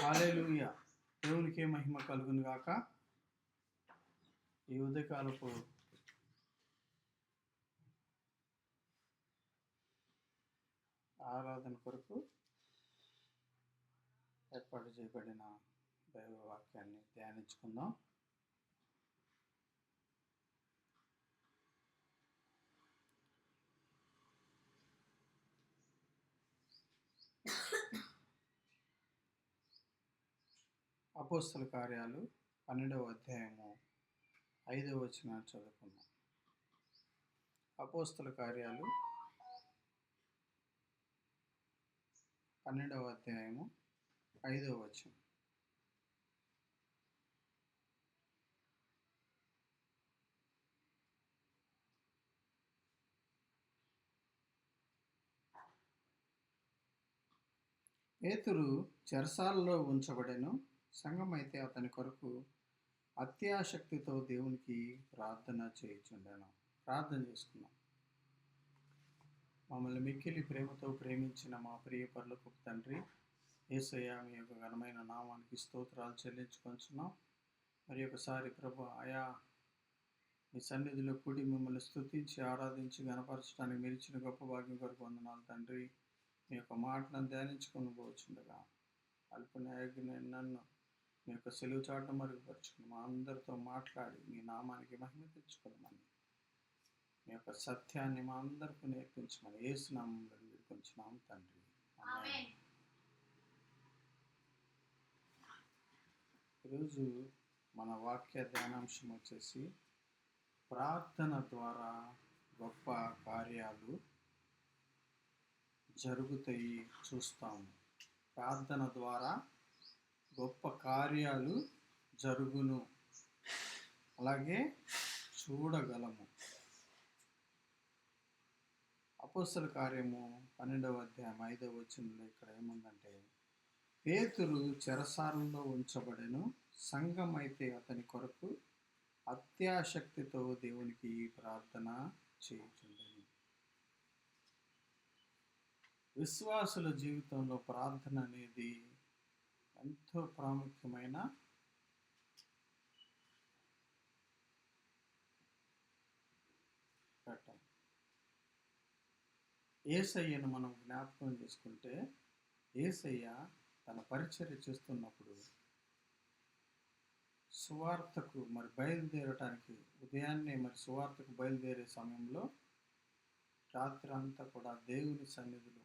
హల్లెలూయా. దేవునికే మహిమ కలుగును గాక. ఈ ఉదయకాలపు ఆరాధన కొరకు ఏర్పాటు చేయబడిన దైవ వాక్యాన్ని ధ్యానించుకుందాం. అపోస్తల కార్యాలు 12వ అధ్యాయము 5వ వచనాన్ని చదువుకుందాం. అపోస్తల కార్యాలు 12వ అధ్యాయము 5వ వచనం. పేతురు చెరసాలలో ఉంచబడెను. సంఘమైతే అతని కొరకు అత్యాసక్తితో దేవునికి ప్రార్థన చేయుచుండెను. ప్రార్థన చేసుకున్నాం. మమ్మల్ని మిక్కిలి ప్రేమతో ప్రేమించిన మా ప్రియ పరలోకపు తండ్రి, యేసయ్య, మీ యొక్క ఘనమైన నామానికి స్తోత్రాలు చెల్లించుకొంచున్నాం. మరి ఒకసారి ప్రభు ఆయా మీ సన్నిధిలో కూడి మిమ్మల్ని స్తుతించి ఆరాధించి గణపరచడానికి మీరు ఇచ్చిన గొప్ప భాగ్యం కొరకు వందనాలు తండ్రి. మీ యొక్క మాటలను ధ్యానించుకొని పోవచ్చుండగా అల్పనాయకుని నన్ను మీ యొక్క సెలవు చాటం మరుగుపరుచుకుని మా అందరితో మాట్లాడి మీ నామానికి మహిమ తెచ్చుకోమని, మీ యొక్క సత్యాన్ని మా అందరికీ నేర్పించమని యేసు నామములో వేడుకొంచున్నాం తండ్రి. ఆమేన్. ఈరోజు మన వాక్య ధ్యానాంశం వచ్చేసి ప్రార్థన ద్వారా గొప్ప కార్యాలు జరుగుతాయి చూస్తాము. ప్రార్థన ద్వారా గొప్ప కార్యాలు జరుగును, అలాగే చూడగలము. అపోస్తల కార్యము 12వ అధ్యాయం 5వ వచనంలో ఇక్కడ ఏముందంటే, పేతురు చెరసాలలో ఉంచబడెను. సంఘం అయితే అతని కొరకు అత్యాసక్తితో దేవునికి ప్రార్థన చేయుచుండెను. విశ్వాసుల జీవితంలో ప్రార్థన అనేది ఎంతో ప్రాముఖ్యమైన ఘట్టం. యేసయ్యను మనం జ్ఞాపకం చేసుకుంటే, యేసయ్య తన పరిచర్య చేస్తున్నప్పుడు సువార్తకు బయలుదేరటానికి ఉదయాన్నే సువార్తకు బయలుదేరే సమయంలో రాత్రి అంతా కూడా దేవుని సన్నిధిలో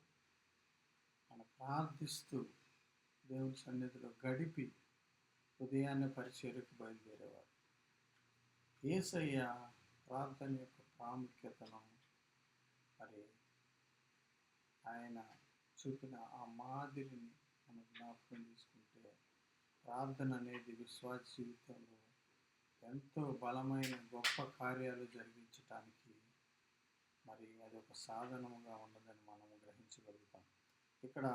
ప్రార్థిస్తూ దేవుని సన్నిధిలో గడిపి ఉదయాన్నే పరిచర్యకు బయలుదేరేవారు. యేసయ్య ప్రార్థన యొక్క ప్రాముఖ్యతను ఆయన చూపిన ఆ మాదిరిని మనం జ్ఞాపకం చేసుకుంటే, ప్రార్థన అనేది విశ్వాస జీవితంలో ఎంతో బలమైన గొప్ప కార్యాలు జరిగించటానికి అది ఒక సాధనముగా ఉన్నదని మనము గ్రహించగలుగుతాం. ఇక్కడ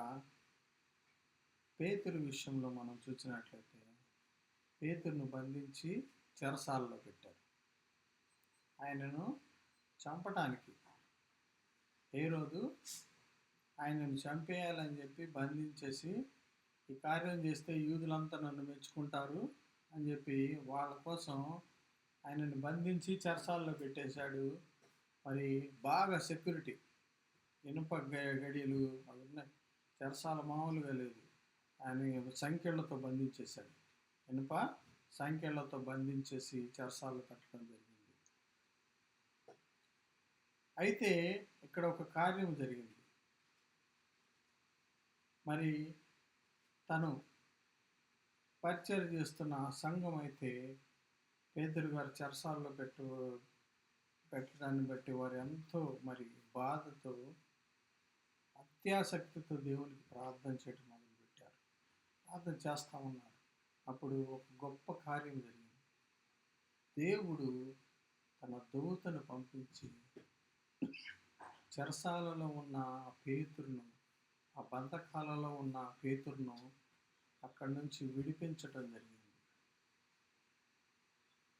పేతురు విషయంలో మనం చూసినట్లయితే, పేతురును బంధించి చెరసాలలో పెట్టారు. ఆయనను చంపటానికి హేరోదు ఆయనను చంపేయాలని చెప్పి బంధించేసి, ఈ కార్యం చేస్తే యూదులంతా నన్ను మెచ్చుకుంటారు అని చెప్పి వాళ్ళ కోసం ఆయనను బంధించి చెరసాలలో పెట్టేశాడు. బాగా సెక్యూరిటీ, ఇనుప గడియలు అవి ఉన్నాయి. చెరసాల మామూలుగా లేదు. ఆయన సంఖ్యలతో బంధించేశాడు. ఇనుప సంఖ్యలతో బంధించేసి చెరసాలలో పెట్టడం జరిగింది. అయితే ఇక్కడ ఒక కార్యం జరిగింది. తను పరిచర్య చేస్తున్న సంఘం అయితే పేతురు గారు చెరసాలలో పెట్టడాన్ని బట్టి వారు ఎంతో బాధతో అత్యాసక్తితో దేవునికి ప్రార్థన చేయడం మొదలుపెట్టారు. ప్రార్థన చేస్తూ ఉన్నారు. అప్పుడు ఒక గొప్ప కార్యం జరిగింది. దేవుడు తన దూతను పంపించి చెరసాలలో ఉన్న పేతురును, ఆ బంధకాలలో ఉన్న పేతురును అక్కడి నుంచి విడిపించటం జరిగింది.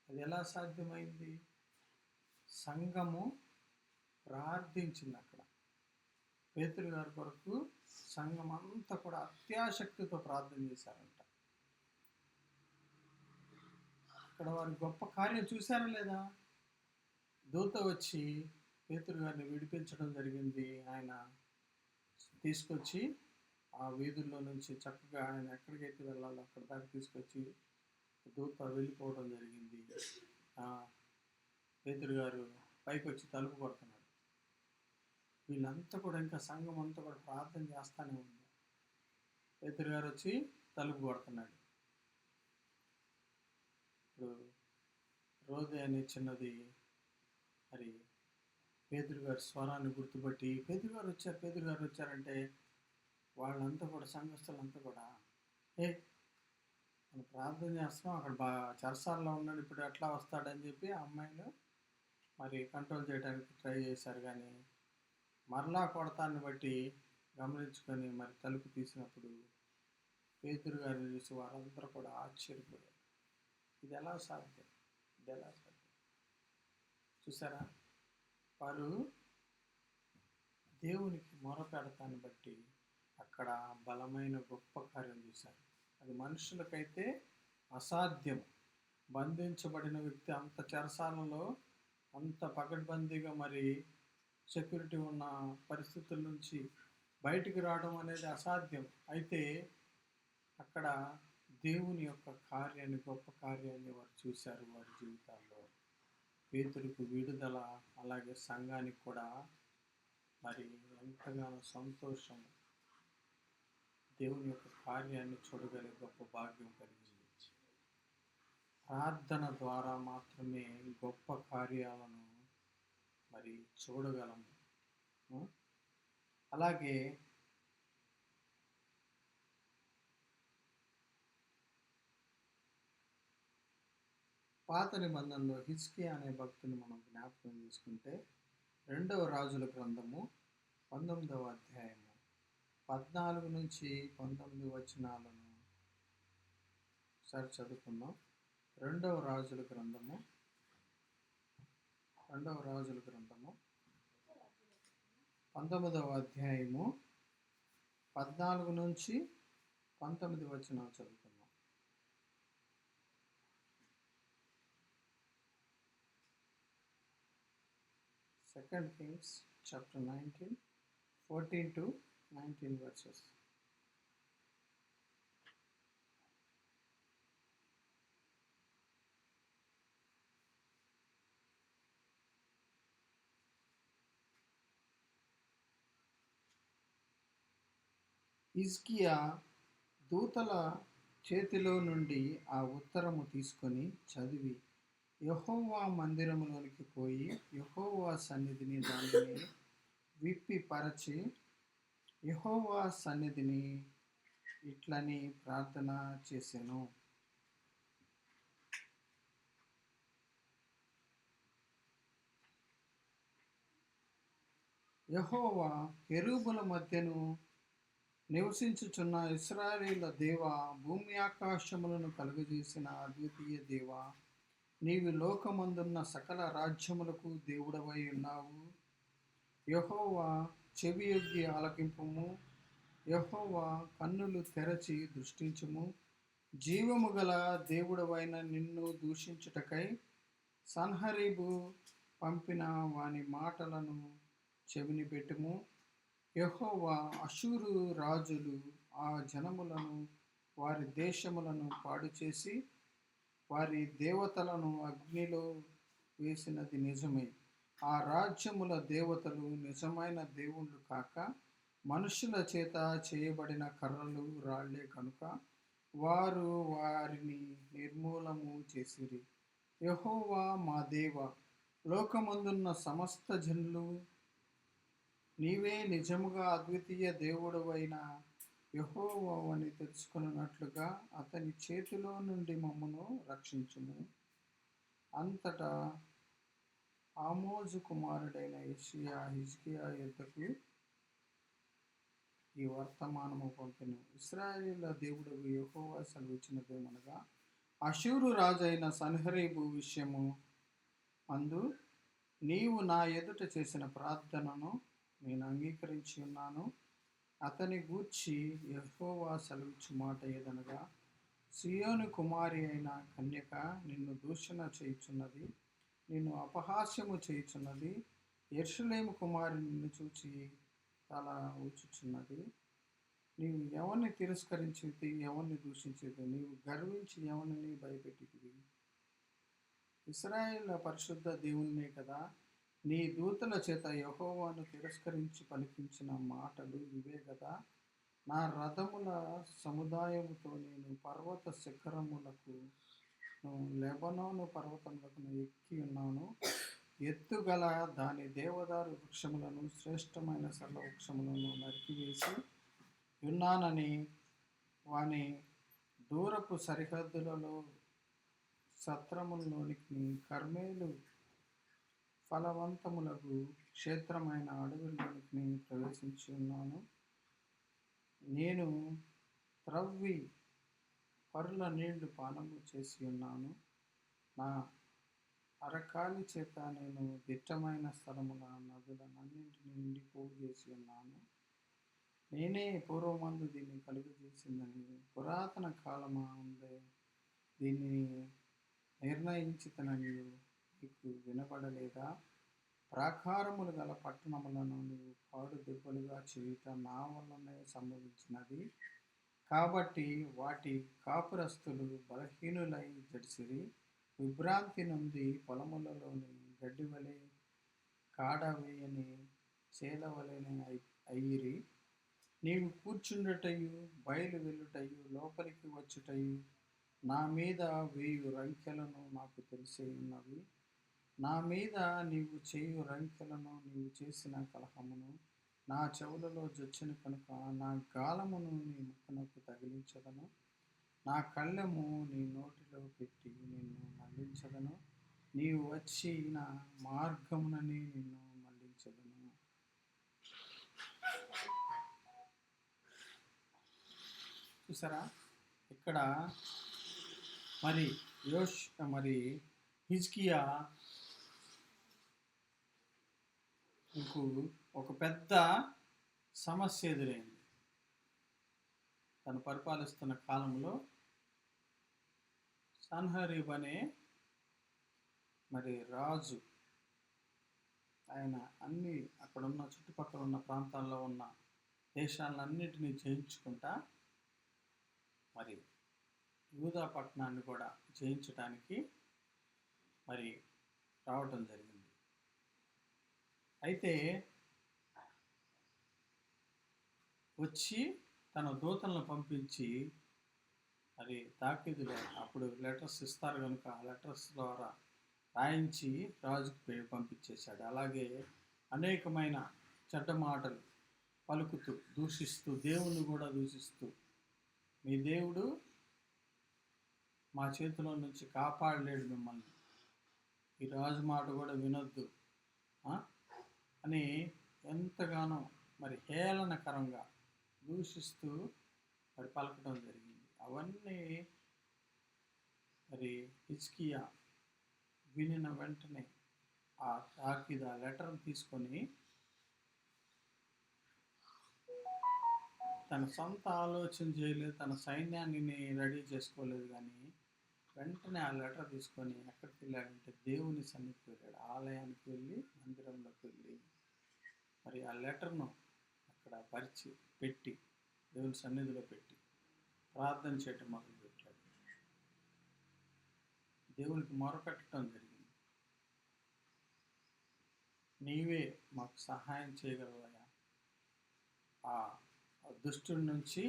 అది ఎలా సాధ్యమైంది? సంఘము ప్రార్థించింది. అక్కడ పేతురు గారి కొరకు సంఘం అంతా కూడా అత్యాసక్తితో ప్రార్థన చేశారంట. అక్కడ వారి గొప్ప కార్యం చూశారా లేదా? దూత వచ్చి పేతురు గారిని విడిపించడం జరిగింది. ఆయన తీసుకొచ్చి ఆ వీధుల్లో నుంచి చక్కగా ఆయన ఎక్కడికైతే వెళ్ళాలో అక్కడ దాకా తీసుకొచ్చి దూత వెళ్ళిపోవడం జరిగింది. పేతురు గారు పైకి వచ్చి తలుపు కొడుతున్నాడు. వీళ్ళంతా కూడా ఇంకా సంఘం అంతా కూడా ప్రార్థన చేస్తూనే ఉంది. పేతురు గారు వచ్చి తలుపు కొడుతున్నాడు. ఇప్పుడు రోదే అనే చిన్నది మరి పేతురు గారి స్వరాన్ని గుర్తుపట్టి పేతురు గారు వచ్చారంటే వాళ్ళంతా కూడా సంఘస్థులంతా కూడా మనం ప్రార్థన చేస్తాం, అక్కడ చరసాల్లో ఉన్నాడు, ఇప్పుడు ఎట్లా వస్తాడని చెప్పి ఆ అమ్మాయిలు మరి కంట్రోల్ చేయడానికి ట్రై చేశారు. కానీ మరలా కొడతాన్ని బట్టి గమనించుకొని మరి తలుపు తీసినప్పుడు పేతురు గారిని చూసి వారందరూ కూడా ఆశ్చర్యపోయారు. ఇది ఎలా సాధ్యం? చూసారా? వారు దేవునికి మొరపెడతాన్ని బట్టి అక్కడ బలమైన గొప్ప కార్యం చూశారు. అది మనుషులకైతే అసాధ్యం. బంధించబడిన వ్యక్తి అంత చెరసాలలో అంత పకడ్బందీగా మరి సెక్యూరిటీ ఉన్న పరిస్థితుల నుంచి బయటికి రావడం అనేది అసాధ్యం. అయితే అక్కడ దేవుని యొక్క కార్యాన్ని, గొప్ప కార్యాన్ని వారు చూశారు వారి జీవితాల్లో. పేతురుకు విడుదల, అలాగే సంఘానికి కూడా మరి ఎంతగానో సంతోషం. దేవుని యొక్క కార్యాన్ని చూడగలిగే గొప్ప భాగ్యం కలిగింది. ప్రార్థన ద్వారా మాత్రమే గొప్ప కార్యాలను మరి చూడగలము. అలాగే పాత నిబంధనలో హిజ్కియా అనే భక్తుని మనం జ్ఞాపకం చేసుకుంటే 2వ రాజుల గ్రంథము 19వ అధ్యాయము 14 నుంచి 19 వచనాలను ఒకసారి చదువుకుందాం. 2వ రాజుల గ్రంథము 19వ అధ్యాయము 14 నుంచి 19 వచనాలు చదువుకుందాం. 2 Kings chapter 19, 14 to 19 verses. హిజ్కియా దూతల చేతిలో నుండి ఆ ఉత్తరము తీసుకొని చదివి యెహోవా మందిరములోనికి పోయి యెహోవా సన్నిధిని దానిని విప్పి పరచి యెహోవా సన్నిధిని ఇట్లని ప్రార్థన చేసెను. యెహోవా కెరూబుల మధ్యను నివసించుచున్న ఇశ్రాయేలీయుల దేవా, భూమి ఆకాశములను కలుగజేసిన అద్వితీయ దేవా, నీవు లోకమందున్న సకల రాజ్యములకు దేవుడవై ఉన్నావు. యెహోవా చెవియొగ్గి ఆలకింపుము. యెహోవా కన్నులు తెరచి దృష్టించుము. జీవము గల దేవుడవైన నిన్ను దూషించుటకై సన్హరీబు పంపిన వాని మాటలను చెవిని పెట్టుము. యెహోవా అషూరు రాజులు ఆ జనములను వారి దేశములను పాడు చేసి వారి దేవతలను అగ్నిలో వేసినది నిజమే. ఆ రాజ్యముల దేవతలు నిజమైన దేవుళ్ళు కాక మనుషుల చేత చేయబడిన కర్రలు రాళ్లే కనుక వారు వారిని నిర్మూలము చేసిరి. యెహోవా మా దేవ, లోకమందున్న సమస్త జనులు నీవే నిజముగా అద్వితీయ దేవుడవైన యెహోవావని తెలుసుకున్నట్లుగా అతని చేతిలో నుండి మమ్మను రక్షించుము. అంతటా ఆమోజు కుమారుడైన యెషయా హిజ్కియా యొద్దకు ఈ వర్తమానము పంపెను. ఇశ్రాయేలీయుల దేవుడగు యెహోవా సెలవిచ్చినదేమనగా, అషూరు రాజైన సన్హరీబు విషయము అందు నీవు నా ఎదుట చేసిన ప్రార్థనను నేను అంగీకరించి ఉన్నాను. అతని గూర్చి యెహోవా సెలవిచ్చు మాట ఏదనగా, సియోను కుమారి అయిన కన్యక నిన్ను దూషణ చేయుచున్నది, నిన్ను అపహాస్యము చేయుచున్నది. యెరూషలేము కుమారి నిన్ను చూచి తల ఊచుచున్నది. నీవు ఎవరిని తిరస్కరించితివి, ఎవరిని దూషించితివి? నీవు గర్వించి ఎవరిని భయపెట్టితివి? ఇశ్రాయేలు పరిశుద్ధ దేవునినే కదా. నీ దూతల చేత యెహోవాను తిరస్కరించి పలికించిన మాటలు ఇవే కదా. నా రథముల సముదాయముతో నేను పర్వత శిఖరములకు లెబనోను పర్వతములకు ఎక్కి ఉన్నాను. ఎత్తుగల దాని దేవదారు వృక్షములను, శ్రేష్టమైన సరళ వృక్షములను నరికివేసి ఉన్నానని, వాని దూరపు సరిహద్దులలో సత్రముల్లోనికి, కర్మేలు ఫలవంతములకు క్షేత్రమైన అడవుల్లోనికి ప్రవేశించి ఉన్నాను. నేను త్రవ్వి పరుల నీళ్లు పానము చేసి ఉన్నాను. నా అరకాలి చేత నేను దిట్టమైన స్థలముల నదులనన్నింటినీ నిండిపోగు చేసి ఉన్నాను. నేనే పూర్వమందు దీన్ని కలుగజేసిందని పురాతన కాలమా ఉందే దీన్ని నిర్ణయించితనని నీకు వినబడలేదా? ప్రాకారములు గల పట్టణములను నీవు పాడు దెబ్బలుగా చేయుట నా వల్లనే సంభవించినది. కాబట్టి వాటి కాపురస్తులు బలహీనులై జడిసిరి, విభ్రాంతి నుండి పొలములలోని గడ్డివలె, కాడవేయని చేలవలెనే అయ్యిరి. నీవు కూర్చుండుటయు, బయలు వెళ్ళుటయు, లోపలికి వచ్చుటయు, నా మీద వేయు రంకెలను నాకు తెలిసి ఉన్నవి. నా మీద నీవు చేయు రంకెలను, నీవు చేసిన కలహమును నా చెవులలో జొచ్చిన కనుక నా గాలమును నీ ముక్కునకు తగిలించదను, నా కళ్ళెము నీ నోటిలో పెట్టి నిన్ను మళ్లించదను, నీవు వచ్చిన మార్గమునని నిన్ను మళ్లించదను. చూసారా, ఇక్కడ మరి హిజ్కియా ఇంకూ ఒక పెద్ద సమస్య ఎదురైంది. తను పరిపాలిస్తున్న కాలంలో సన్హరీబ్ అనే మరి రాజు, ఆయన అన్ని అక్కడున్న చుట్టుపక్కల ఉన్న ప్రాంతాల్లో ఉన్న దేశాలన్నింటినీ జయించుకుంటా మరి యూదా పట్టణాన్ని కూడా జయించడానికి మరి రావటం జరిగింది. అయితే వచ్చి తన దూతలను పంపించి మరి తాకీదులు, అప్పుడు లెటర్స్ ఇస్తారు కనుక ఆ లెటర్స్ ద్వారా రాయించి రాజుకు పంపించేశాడు. అలాగే అనేకమైన చెడ్డ మాటలు పలుకుతూ, దూషిస్తూ, దేవుణ్ణి కూడా దూషిస్తూ, మీ దేవుడు మా చేతిలో నుంచి కాపాడలేడు మిమ్మల్ని, ఈ రాజు మాట కూడా వినొద్దు అని ఎంతగానో మరి హేళనకరంగా దూషిస్తూ మరి పలకడం జరిగింది. అవన్నీ మరి హిజ్కియా వినిన వెంటనే ఆ తాకీదు, ఆ లెటర్ని తీసుకొని తన సొంత ఆలోచన చేయలేదు, తన సైన్యాన్ని రెడీ చేసుకోలేదు, కానీ వెంటనే ఆ లెటర్ తీసుకొని ఎక్కడికి వెళ్ళాడంటే దేవుని సన్నిధికి వెళ్ళాడు. ఆలయానికి వెళ్ళి, మందిరంలోకి వెళ్ళి మరి ఆ లెటర్ను అక్కడ పరిచి పెట్టి, దేవుని సన్నిధిలో పెట్టి ప్రార్థన చేయటం మొదలుపెట్టాడు. దేవునికి మొరపెట్టడం జరిగింది. నీవే మాకు సహాయం చేయగలవా, ఆ దుష్టుడి నుంచి,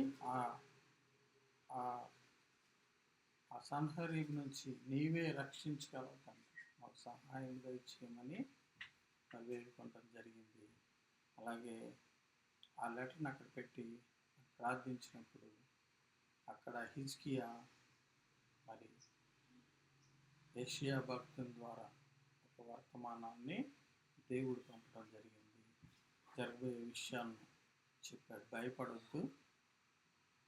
ఆ సన్హరీబ్ నుంచి నీవే రక్షించగలవు, మాకు సహాయం చేయమని వేడుకోవటం జరిగింది. అలాగే ఆ లెటర్ని అక్కడ పెట్టి ప్రార్థించినప్పుడు అక్కడ హిజ్కియా మరి యెషయా భక్తుని ద్వారా ఒక వర్తమానాన్ని దేవుడు పంపడం జరిగింది. జరగబోయే విషయాలను చెప్పాడు. భయపడొద్దు,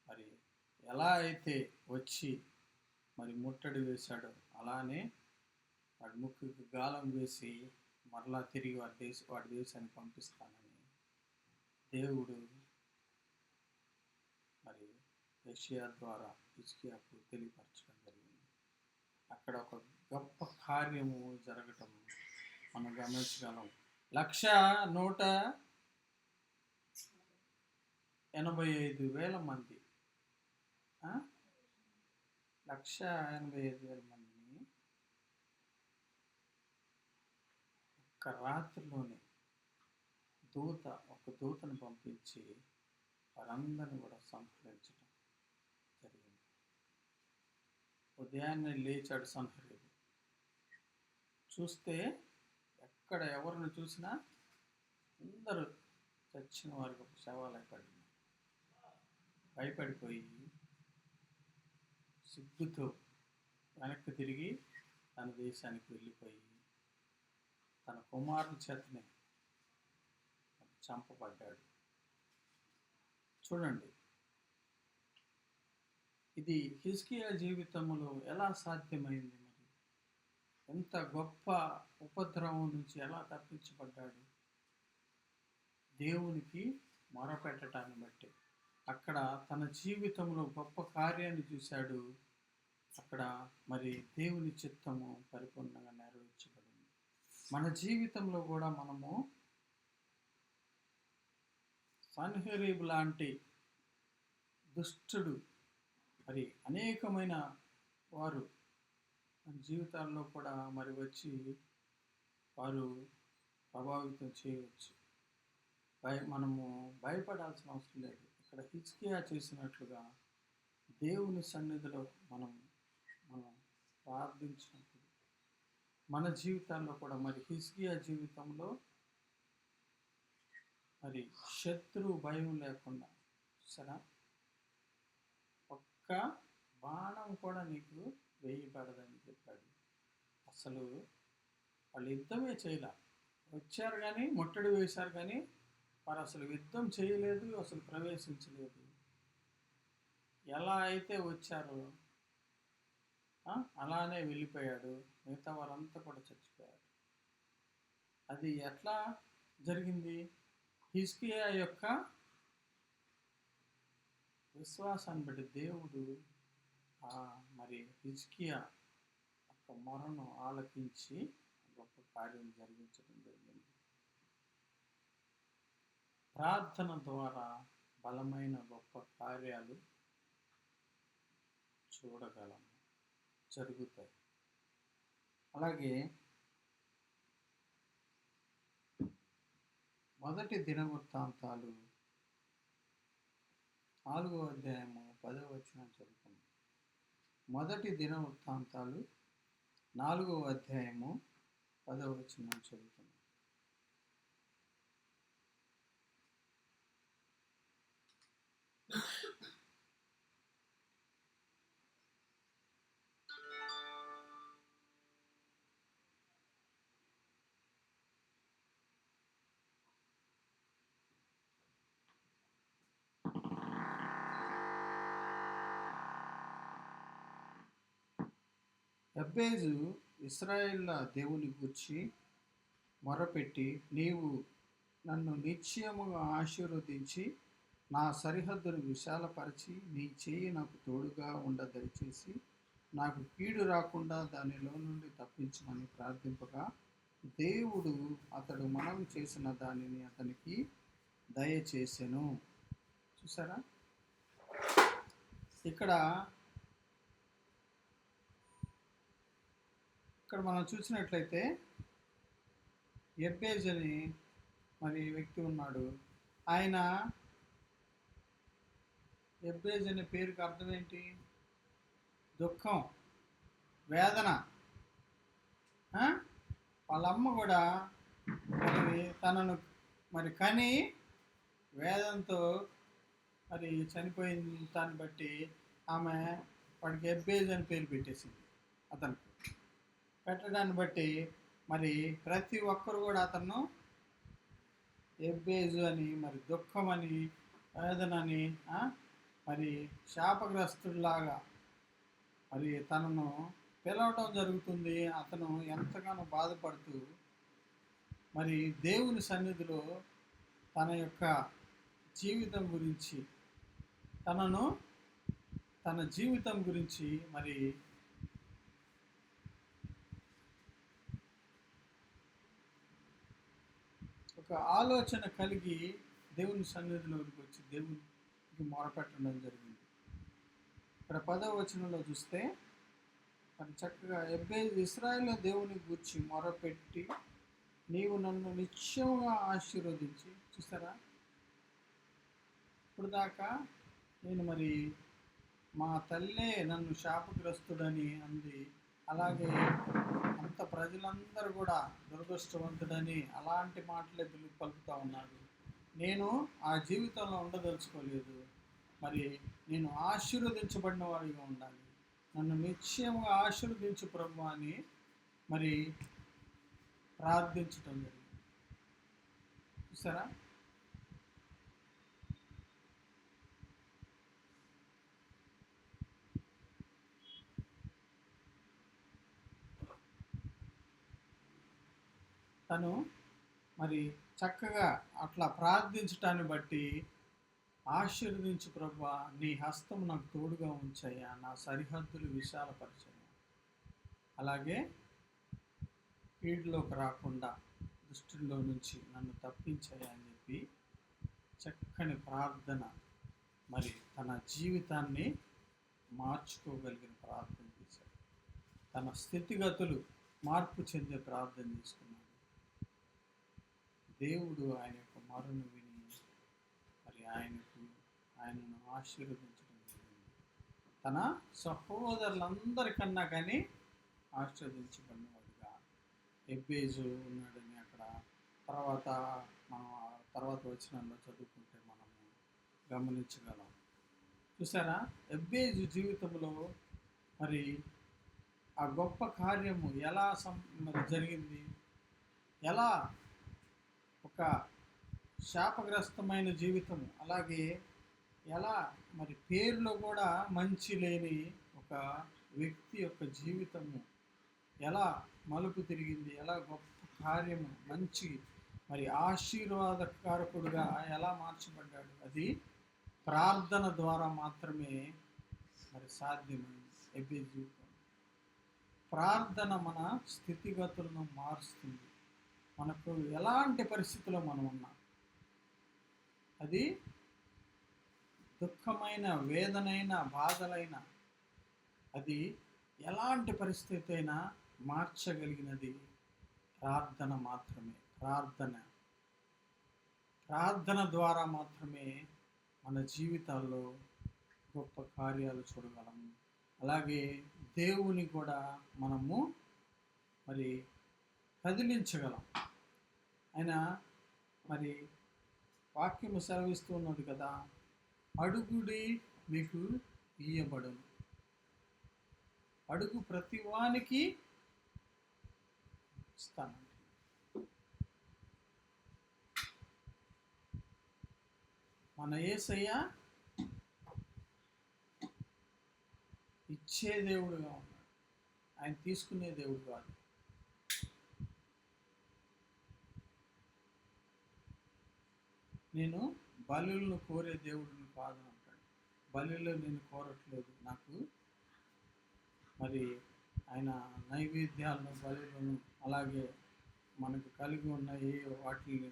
మరి ఎలా అయితే వచ్చి మరి ముట్టడి వేశాడో అలానే వాడి ముక్కుకి గాలం వేసి మరలా తిరిగి వాడి దేశానికి పంపిస్తానని దేవుడు మరి యెషయా ద్వారా హిజ్కియాకు తెలియపరచడం జరిగింది. అక్కడ ఒక గొప్ప కార్యము జరగటం మనం గమనించగలం. 1,185,000 మంది 1,85,000 మందిని ఒక్క రాత్రిలోనే ఒక దూతను పంపించి వారందరిని కూడా సంహరించడం జరిగింది. ఉదయాన్నే లేచాడు సంహరీయుడు. చూస్తే ఎక్కడ ఎవరిని చూసినా అందరూ చచ్చిన వారికి శవాలై పడి భయపడిపోయి సిగ్గుతో వెనక్కి తిరిగి తన దేశానికి వెళ్ళిపోయి తన కుమారుని చేతనే చంపబడ్డాడు. చూడండి, ఇది హిజ్కియా జీవితంలో ఎలా సాధ్యమైంది? మరి ఎంత గొప్ప ఉపద్రవం నుంచి ఎలా తప్పించబడ్డాడు? దేవునికి మొరపెట్టడాన్ని బట్టి అక్కడ తన జీవితంలో గొప్ప కార్యాన్ని చూశాడు. అక్కడ మరి దేవుని చిత్తము పరిపూర్ణంగా నెరవేర్చబడింది. మన జీవితంలో కూడా మనము సన్హెరీబు లాంటి దుష్టుడు మరి అనేకమైన వారు మన జీవితాల్లో కూడా మరి వచ్చి వారు ప్రభావితం చేయవచ్చు. మనము భయపడాల్సిన అవసరం లేదు. ఇక్కడ హిజ్కియా చేసినట్లుగా దేవుని సన్నిధిలో మనం ప్రార్థించినప్పుడు మన జీవితాల్లో కూడా మరి హిజ్కియా జీవితంలో మరి శత్రు భయం లేకుండా సరే ఒక్క బాణం కూడా నీకు వేయబడదని చెప్పాడు. అసలు వాళ్ళు యుద్ధమే చేయలే. వచ్చారు కానీ ముట్టడి వేశారు కానీ వారు అసలు యుద్ధం చేయలేదు, అసలు ప్రవేశించలేదు. ఎలా అయితే వచ్చారో అలానే వెళ్ళిపోయాడు. మిగతా వారంతా కూడా చచ్చిపోయారు. అది ఎట్లా జరిగింది? హిజ్కియా యొక్క విశ్వాసాన్ని బట్టి దేవుడు మరి హిజ్కియా యొక్క మొరను ఆలకించి గొప్ప కార్యం జరిగించడం జరిగింది. ప్రార్థన ద్వారా బలమైన గొప్ప కార్యాలు చూడగలము, జరుగుతాయి. అలాగే మొదటి దినవృత్తాంతాలు 4వ అధ్యాయము 10వ వచనం చదువుకుందాం. మొదటి దినవృత్తాంతాలు 4వ అధ్యాయము 10వ వచనం చదువుకుందాం. యబ్బేజు ఇశ్రాయేళ్ల దేవుని గూర్చి మొరపెట్టి, నీవు నన్ను నిశ్చయముగా ఆశీర్వదించి నా సరిహద్దును విశాలపరిచి నీ చేయి నాకు తోడుగా దయచేసి నాకు కీడు రాకుండా దానిలో నుండి తప్పించమని ప్రార్థింపగా దేవుడు అతడు మనవి చేసిన దానిని అతనికి దయచేసెను. చూసారా, ఇక్కడ మనం చూసినట్లయితే యబ్బేజు అని మరి వ్యక్తి ఉన్నాడు. ఆయన యబ్బేజు అనే పేరుకి అర్థం ఏంటి? దుఃఖం, వేదన. వాళ్ళమ్మ కూడా మరి తనను మరి కని వేదనతో మరి చనిపోయిన దాన్ని బట్టి ఆమె వాడికి యబ్బేజు అని పేరు పెట్టేసింది. అతనికి పెట్టడాన్ని బట్టి మరి ప్రతి ఒక్కరు కూడా అతను యబ్బేజు అని మరి దుఃఖమని వేదనని మరి శాపగ్రస్తుడిలాగా మరి తనను పిలవటం జరుగుతుంది. అతను ఎంతగానో బాధపడుతూ మరి దేవుని సన్నిధిలో తన యొక్క జీవితం గురించి తన జీవితం గురించి మరి ఒక ఆలోచన కలిగి దేవుని సన్నిధిలోకి వచ్చి దేవునికి మొరపెట్టడం జరిగింది. ఇక్కడ 10వ వచనంలో చూస్తే మరి చక్కగా ఇశ్రాయేలు దేవుని గూర్చి మొరపెట్టి నీవు నన్ను నిత్యముగా ఆశీర్వదించి, చూసారా, ఇప్పుడు దాకా నేను మరి మా తల్లే నన్ను శాపగ్రస్తుడని అంది, అలాగే అంత ప్రజలందరూ కూడా దురదృష్టవంతుడని అలాంటి మాటలే పలుకుతూ ఉన్నారు. నేను ఆ జీవితంలో ఉండదలుచుకోలేదు. మరి నేను ఆశీర్వదించబడిన వాడిగా ఉండాలి. నన్ను నిశ్చయంగా ఆశీర్వదించు ప్రభువా అని మరి ప్రార్థించటం జరిగింది. చూసారా, తను మరి చక్కగా అట్లా ప్రార్థించటాన్ని బట్టి ఆశీర్వదించు ప్రభువా, నీ హస్తం నాకు తోడుగా ఉంచాయా, నా సరిహద్దులు విశాలపరిచాయా, అలాగే కీడులోకి రాకుండా దుష్టుల్లో నుంచి నన్ను తప్పించాయా అని చెప్పి చక్కని ప్రార్థన, మరి తన జీవితాన్ని మార్చుకోగలిగిన ప్రార్థన చేశాడు. తన స్థితిగతులు మార్పు చెందే ప్రార్థన చేసుకున్నాడు. దేవుడు ఆయన యొక్క మొరను విని మరి ఆయనను ఆశీర్వదించడం జరిగింది. తన సహోదరులందరికన్నా కానీ ఆశీర్వదించబడినవాడుగా ఎబ్బేజు ఉన్నాడని అక్కడ తర్వాత వచనంలో చదువుకుంటే మనము గమనించగలం. చూసారా, ఎబ్బేజు జీవితంలో మరి ఆ గొప్ప కార్యము ఎలా మరి జరిగింది, ఎలా ఒక శాపగ్రస్తమైన జీవితము, అలాగే ఎలా మరి పేరులో కూడా మంచి లేని ఒక వ్యక్తి యొక్క జీవితము ఎలా మలుపు తిరిగింది, ఎలా గొప్ప కార్యము, మంచి మరి ఆశీర్వాదకారకుడుగా ఎలా మార్చబడ్డాడు. అది ప్రార్థన ద్వారా మాత్రమే మరి సాధ్యమైంది. ఎబ్బేజు జీవితం ప్రార్థన మన స్థితిగతులను మారుస్తుంది. మనకు ఎలాంటి పరిస్థితిలో మనం ఉన్నాం, అది దుఃఖమైన, వేదనైన, బాధలైన, అది ఎలాంటి పరిస్థితి అయినా మార్చగలిగినది ప్రార్థన మాత్రమే. ప్రార్థన ద్వారా మాత్రమే మన జీవితాల్లో గొప్ప కార్యాలు చూడగలము. అలాగే దేవుని కూడా మనము మరి కదిలించగలం. ఆయన మరి వాక్యము సెలవిస్తూ ఉన్నది కదా, అడుగుడి మీకు ఇయ్యబడును, అడుగు ప్రతి వానికి ఇస్తాను. మన యేసయ్య ఇచ్చే దేవుడుగా ఉన్నాడు, ఆయన తీసుకునే దేవుడు కాదు. నేను బలులను కోరే దేవుడిని కాదు అంటాడు. బలులు నేను కోరట్లేదు, నాకు మరి ఆయన నైవేద్యాలను, బలులను, అలాగే మనకు కలిగి ఉన్నాయి వాటిని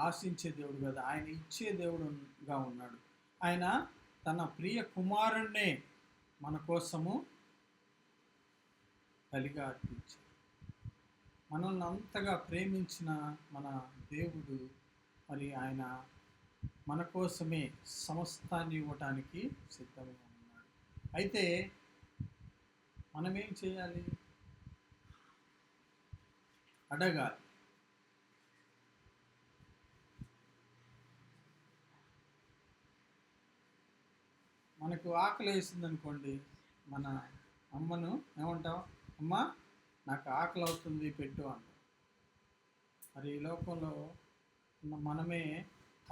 ఆశించే దేవుడు కదా, ఆయన ఇచ్చే దేవుడుగా ఉన్నాడు. ఆయన తన ప్రియ కుమారుణ్ణే మన కోసము బలిగా అర్పించాడు. మనల్ని అంతగా ప్రేమించిన మన దేవుడు మరి ఆయన మన కోసమే సమస్తాన్ని ఇవ్వటానికి సిద్ధంగా ఉన్నాడు. అయితే మనమేం చేయాలి? అడగాలి. మనకు ఆకలి వేసింది అనుకోండి, మన అమ్మను ఏమంటాం, అమ్మ నాకు ఆకలి అవుతుంది పెట్టు అంటాం. మరి ఈ లోకంలో మనమే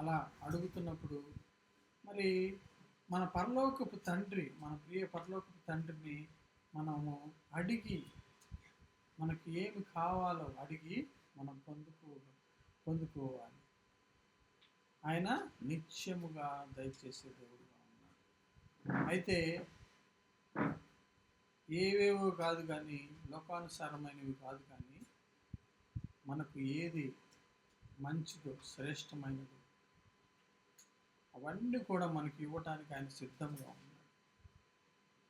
అలా అడుగుతున్నప్పుడు మరి మన పరలోకపు తండ్రి, మన ప్రియ పరలోకపు తండ్రిని మనము అడిగి, మనకి ఏమి కావాలో అడిగి మనం పొందుకోవాలి. ఆయన నిత్యముగా దయచేసే దేవుడుగా ఉన్నాడు. అయితే ఏవేవో కాదు కానీ, లోకానుసారమైనవి కాదు కానీ, మనకు ఏది మంచిదో శ్రేష్టమైనదో అవన్నీ కూడా మనకి ఇవ్వటానికి ఆయన సిద్ధంగా ఉన్నాడు.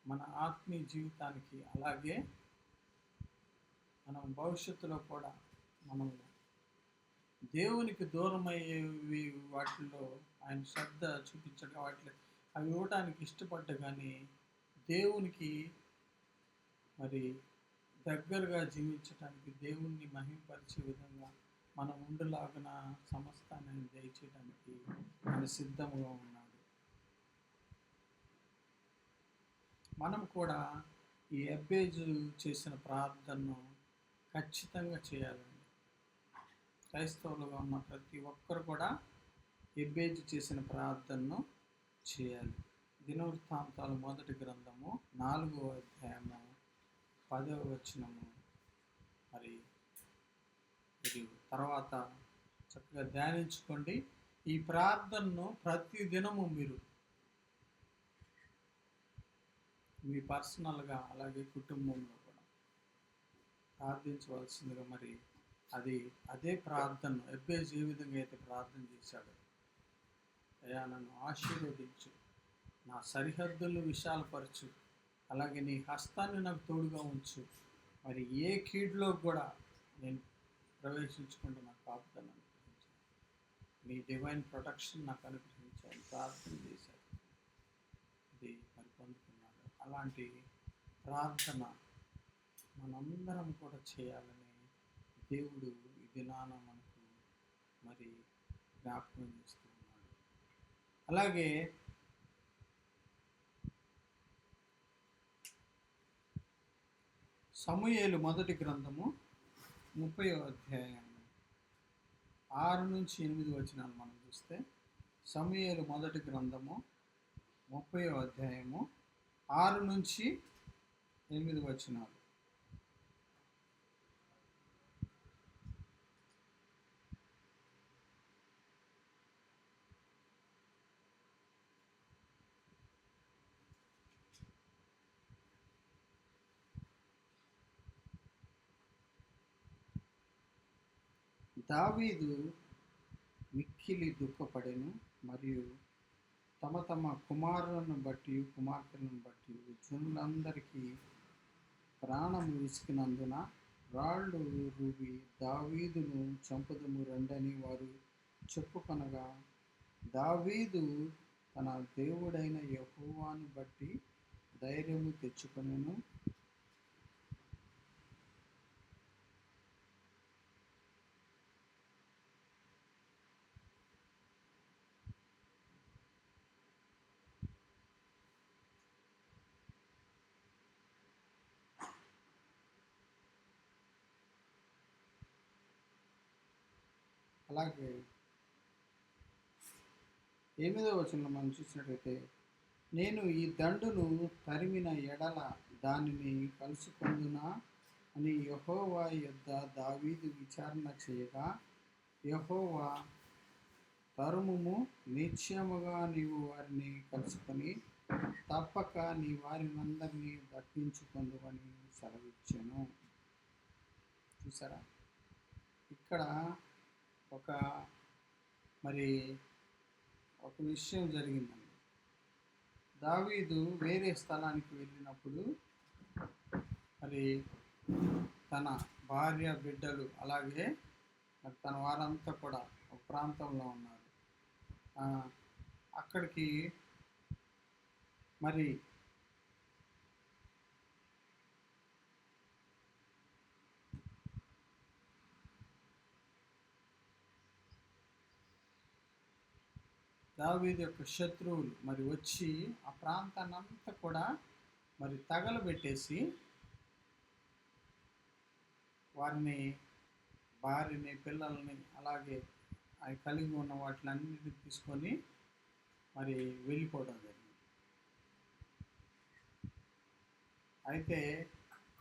మన ఆత్మీయ జీవితానికి, అలాగే మనం భవిష్యత్తులో కూడా మనం దేవునికి దూరమయ్యేవి వాటిల్లో ఆయన శ్రద్ధ చూపించడం, వాటిలో అవి ఇవ్వటానికి ఇష్టపడ్డ కానీ దేవునికి మరి దగ్గరగా జీవించడానికి, దేవుణ్ణి మహిమపరిచే విధంగా మనం ఉండలాగిన సమస్తాన్ని దయచేయడానికి ఆయన సిద్ధంగా ఉన్నాడు. మనం కూడా ఈ ఎబ్బేజు చేసిన ప్రార్థనను ఖచ్చితంగా చేయాలండి. క్రైస్తవులుగా ఉన్న ప్రతి ఒక్కరు కూడా ఎబ్బేజు చేసిన ప్రార్థనను చేయాలి. దినవృత్తాంతాలు 1వ గ్రంథము 4వ అధ్యాయము 10వ వచనము మరి ఇది తర్వాత చక్కగా ధ్యానించుకోండి. ఈ ప్రార్థనను ప్రతి దినము మీరు మీ పర్సనల్గా, అలాగే కుటుంబంలో కూడా ప్రార్థించవలసిందిగా. మరి అదే ప్రార్థన ఎబ్బేజు ఏ విధంగా అయితే ప్రార్థన చేశాడు, అయ్యా నన్ను ఆశీర్వదించు, నా సరిహద్దులు విశాలపరచు, అలాగే నీ హస్తాన్ని నాకు తోడుగా ఉంచు, మరి ఏ కీడులో కూడా నేను ప్రవేశించకుండా నాకు కాపుదల అనుగ్రహించాను, నీ డివైన్ ప్రొటెక్షన్ నాకు అనుగ్రహించాను ప్రార్థన చేశాడు. ఇది మరి పొందుకున్నాడు. అలాంటి ప్రార్థన మనందరం కూడా చేయాలని దేవుడు ఈ దినాన మనకు మరి జ్ఞాపకం చేస్తూ ఉన్నాడు. అలాగే సమూయేలు 1వ గ్రంథము 30వ అధ్యాయం 6 నుంచి 8 వచనాలు మనం చూస్తే, సమూయేలు 1వ గ్రంథము 30వ అధ్యాయము 6 నుంచి 8 వచనాలు. దావీదు మిక్కిలి దుఃఖపడెను, మరియు తమ తమ కుమారులను బట్టి కుమార్తెలను బట్టి జనులందరికీ ప్రాణము విసికినందున రాళ్ళు రువి దావీదును చంపుదము రండని వారు చెప్పుకొనగా, దావీదు తన దేవుడైన యెహోవాను బట్టి ధైర్యము తెచ్చుకొనెను. అలాగే 8వ వచనంలో మనం చూసినట్లయితే, నేను ఈ దండును తరిమిన ఎడల దానిని కలుసుకొందునా అని యెహోవా యొద్ద దావీదు విచారణ చేయగా, యెహోవా తరుముము, నిశ్చయముగా నీవు వారిని కలుసుకొని తప్పక నీ వారినందరినీ దక్కించుకొందువని సెలవిచ్చెను. చూసారా, ఇక్కడ ఒక విషయం జరిగిందండి. దావీదు వేరే స్థలానికి వెళ్ళినప్పుడు మరి తన భార్య, బిడ్డలు, అలాగే మరి తన వారంతా కూడా ఒక ప్రాంతంలో ఉన్నారు. అక్కడికి మరి దావీదు యొక్క శత్రువులు మరి వచ్చి ఆ ప్రాంతాన్ని అంతా కూడా మరి తగలబెట్టేసి వారిని, భార్యని, పిల్లల్ని, అలాగే అవి కలిగి ఉన్న వాటిలన్నిటిని తీసుకొని మరి వెళ్ళిపోవడం జరిగింది. అయితే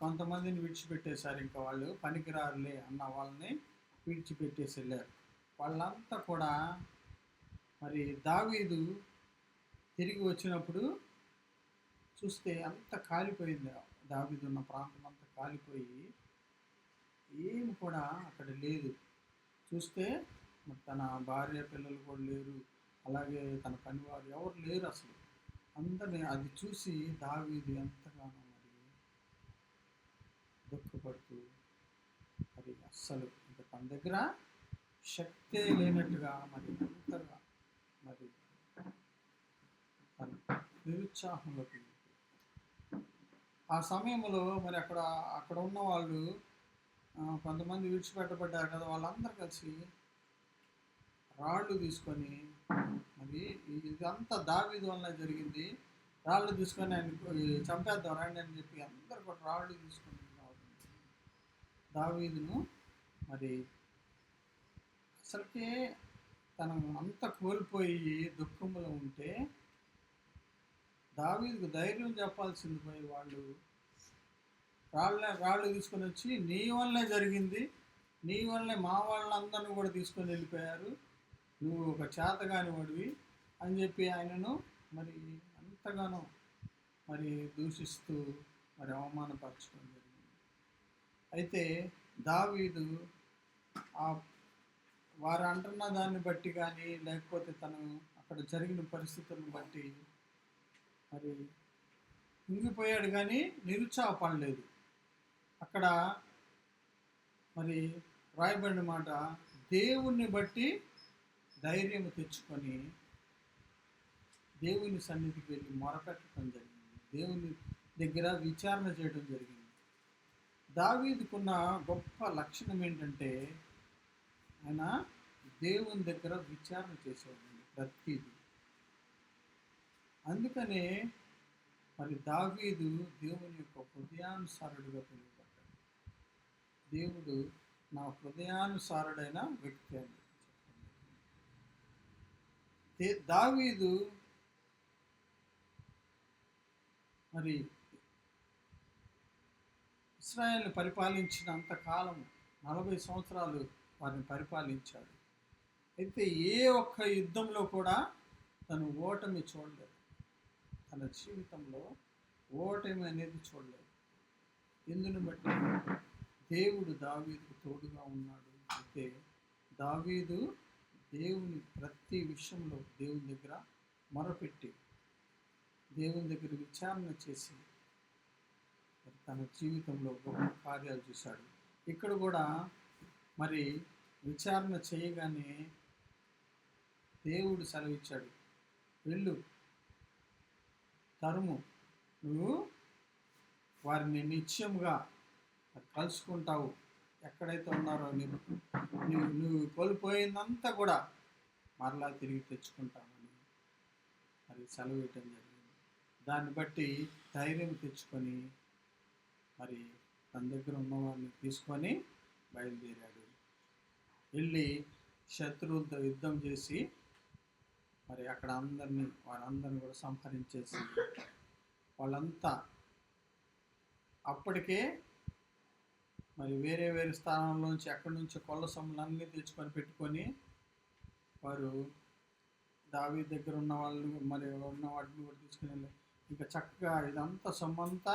కొంతమందిని విడిచిపెట్టేశారు. ఇంకా వాళ్ళు పనికిరారులే అన్న వాళ్ళని విడిచిపెట్టేసి వెళ్ళారు. వాళ్ళంతా కూడా మరి దావీదు తిరిగి వచ్చినప్పుడు చూస్తే అంత కాలిపోయింది. దావీదు ఉన్న ప్రాంతం అంతా కాలిపోయి ఏమి కూడా అక్కడ లేదు. చూస్తే తన భార్య పిల్లలు కూడా లేరు, అలాగే తన పనివారు ఎవరు లేరు అసలు. అందరిని అది చూసి దావీదు ఎంతగానో మరి దుఃఖపడుతూ మరి అస్సలు ఇంకా తన దగ్గర శక్తే లేనట్టుగా మరి అంతగా మరి తను నిరుత్సాహంలోకి. ఆ సమయంలో మరి అక్కడ ఉన్న వాళ్ళు కొంతమంది విడిచిపెట్టబడ్డారు కదా, వాళ్ళందరూ కలిసి రాళ్ళు తీసుకొని, మరి ఇదంతా దావీదు వల్ల జరిగింది, రాళ్ళు తీసుకొని ఆయన చంపేద్దాం రండి అని చెప్పి అందరు కూడా రాళ్ళు తీసుకొని దావీదును మరి అసలుకే తను అంత కోల్పోయి దుఃఖంలో ఉంటే దావీదుకు ధైర్యం చెప్పాల్సింది పోయి వాళ్ళు రాళ్ళు తీసుకొని వచ్చి నీ వల్లే జరిగింది, నీ వల్లే మా వాళ్ళందరినీ కూడా తీసుకొని వెళ్ళిపోయారు, నువ్వు ఒక చేతగాని వాడివి అని చెప్పి ఆయనను మరి ఎంతగానో మరి దూషిస్తూ మరి అవమానపరచడం జరిగింది. అయితే దావీదు వారు అంటున్న దాన్ని బట్టి కానీ లేకపోతే తను అక్కడ జరిగిన పరిస్థితులను బట్టి మరి కుంగిపోయాడు కానీ నిరుత్సాహపడలేదు. అక్కడ మరి రాయబడిన మాట, దేవుణ్ణి బట్టి ధైర్యం తెచ్చుకొని దేవుని సన్నిధికి వెళ్ళి మొరపెట్టడం జరిగింది, దేవుని దగ్గర విచారణ చేయడం జరిగింది. దావీదుకున్న గొప్ప లక్షణం ఏంటంటే ఆయన దేవుని దగ్గర విచారణ చేసేవాడు ప్రతిదీ. అందుకనే మరి దావీదు దేవుని యొక్క హృదయానుసారుడిగా పిలువబడ్డాడు. దేవుడు నా హృదయానుసారుడైన వ్యక్తి అని దావీదు మరి ఇశ్రాయేలును పరిపాలించినంత కాలం 40 సంవత్సరాలు వారిని పరిపాలించాడు. అయితే ఏ ఒక్క యుద్ధంలో కూడా తను ఓటమి చూడలేదు. తన జీవితంలో ఓటమి అనేది చూడలేదు. ఎందుని బట్టి దేవుడు దావీదుకు తోడుగా ఉన్నాడు. అయితే దావీదు దేవుని ప్రతి విషయంలో దేవుని దగ్గర మొరపెట్టి దేవుని దగ్గర విచారణ చేసి తన జీవితంలో గొప్ప కార్యాలు చూశాడు. ఇక్కడ కూడా మరి విచారణ చేయగానే దేవుడు సెలవిచ్చాడు, వెళ్ళు, తరుము, నువ్వు వారిని నిత్యముగా కలుసుకుంటావు, ఎక్కడైతే ఉన్నారో నువ్వు కోల్పోయిందంతా కూడా మరలా తిరిగి తెచ్చుకుంటామని మరి సెలవు ఇవ్వటం జరిగింది. దాన్ని బట్టి ధైర్యం తెచ్చుకొని మరి తన దగ్గర ఉన్నవారిని తీసుకొని బయలుదేరాడు. వెళ్ళి శత్రువులతో యుద్ధం చేసి మరి అక్కడ వారందరినీ కూడా సంహరించేసి వాళ్ళంతా అప్పటికే మరి వేరే వేరే స్థానంలోంచి ఎక్కడి నుంచో కొల్ల సొమ్ములన్నీ తెచ్చుకొని పెట్టుకొని వారు దావీదు దగ్గర ఉన్న వాళ్ళు మరి ఉన్న వాటిని కూడా తీసుకుని వెళ్ళి ఇంకా చక్కగా ఇదంతా సొమ్మంతా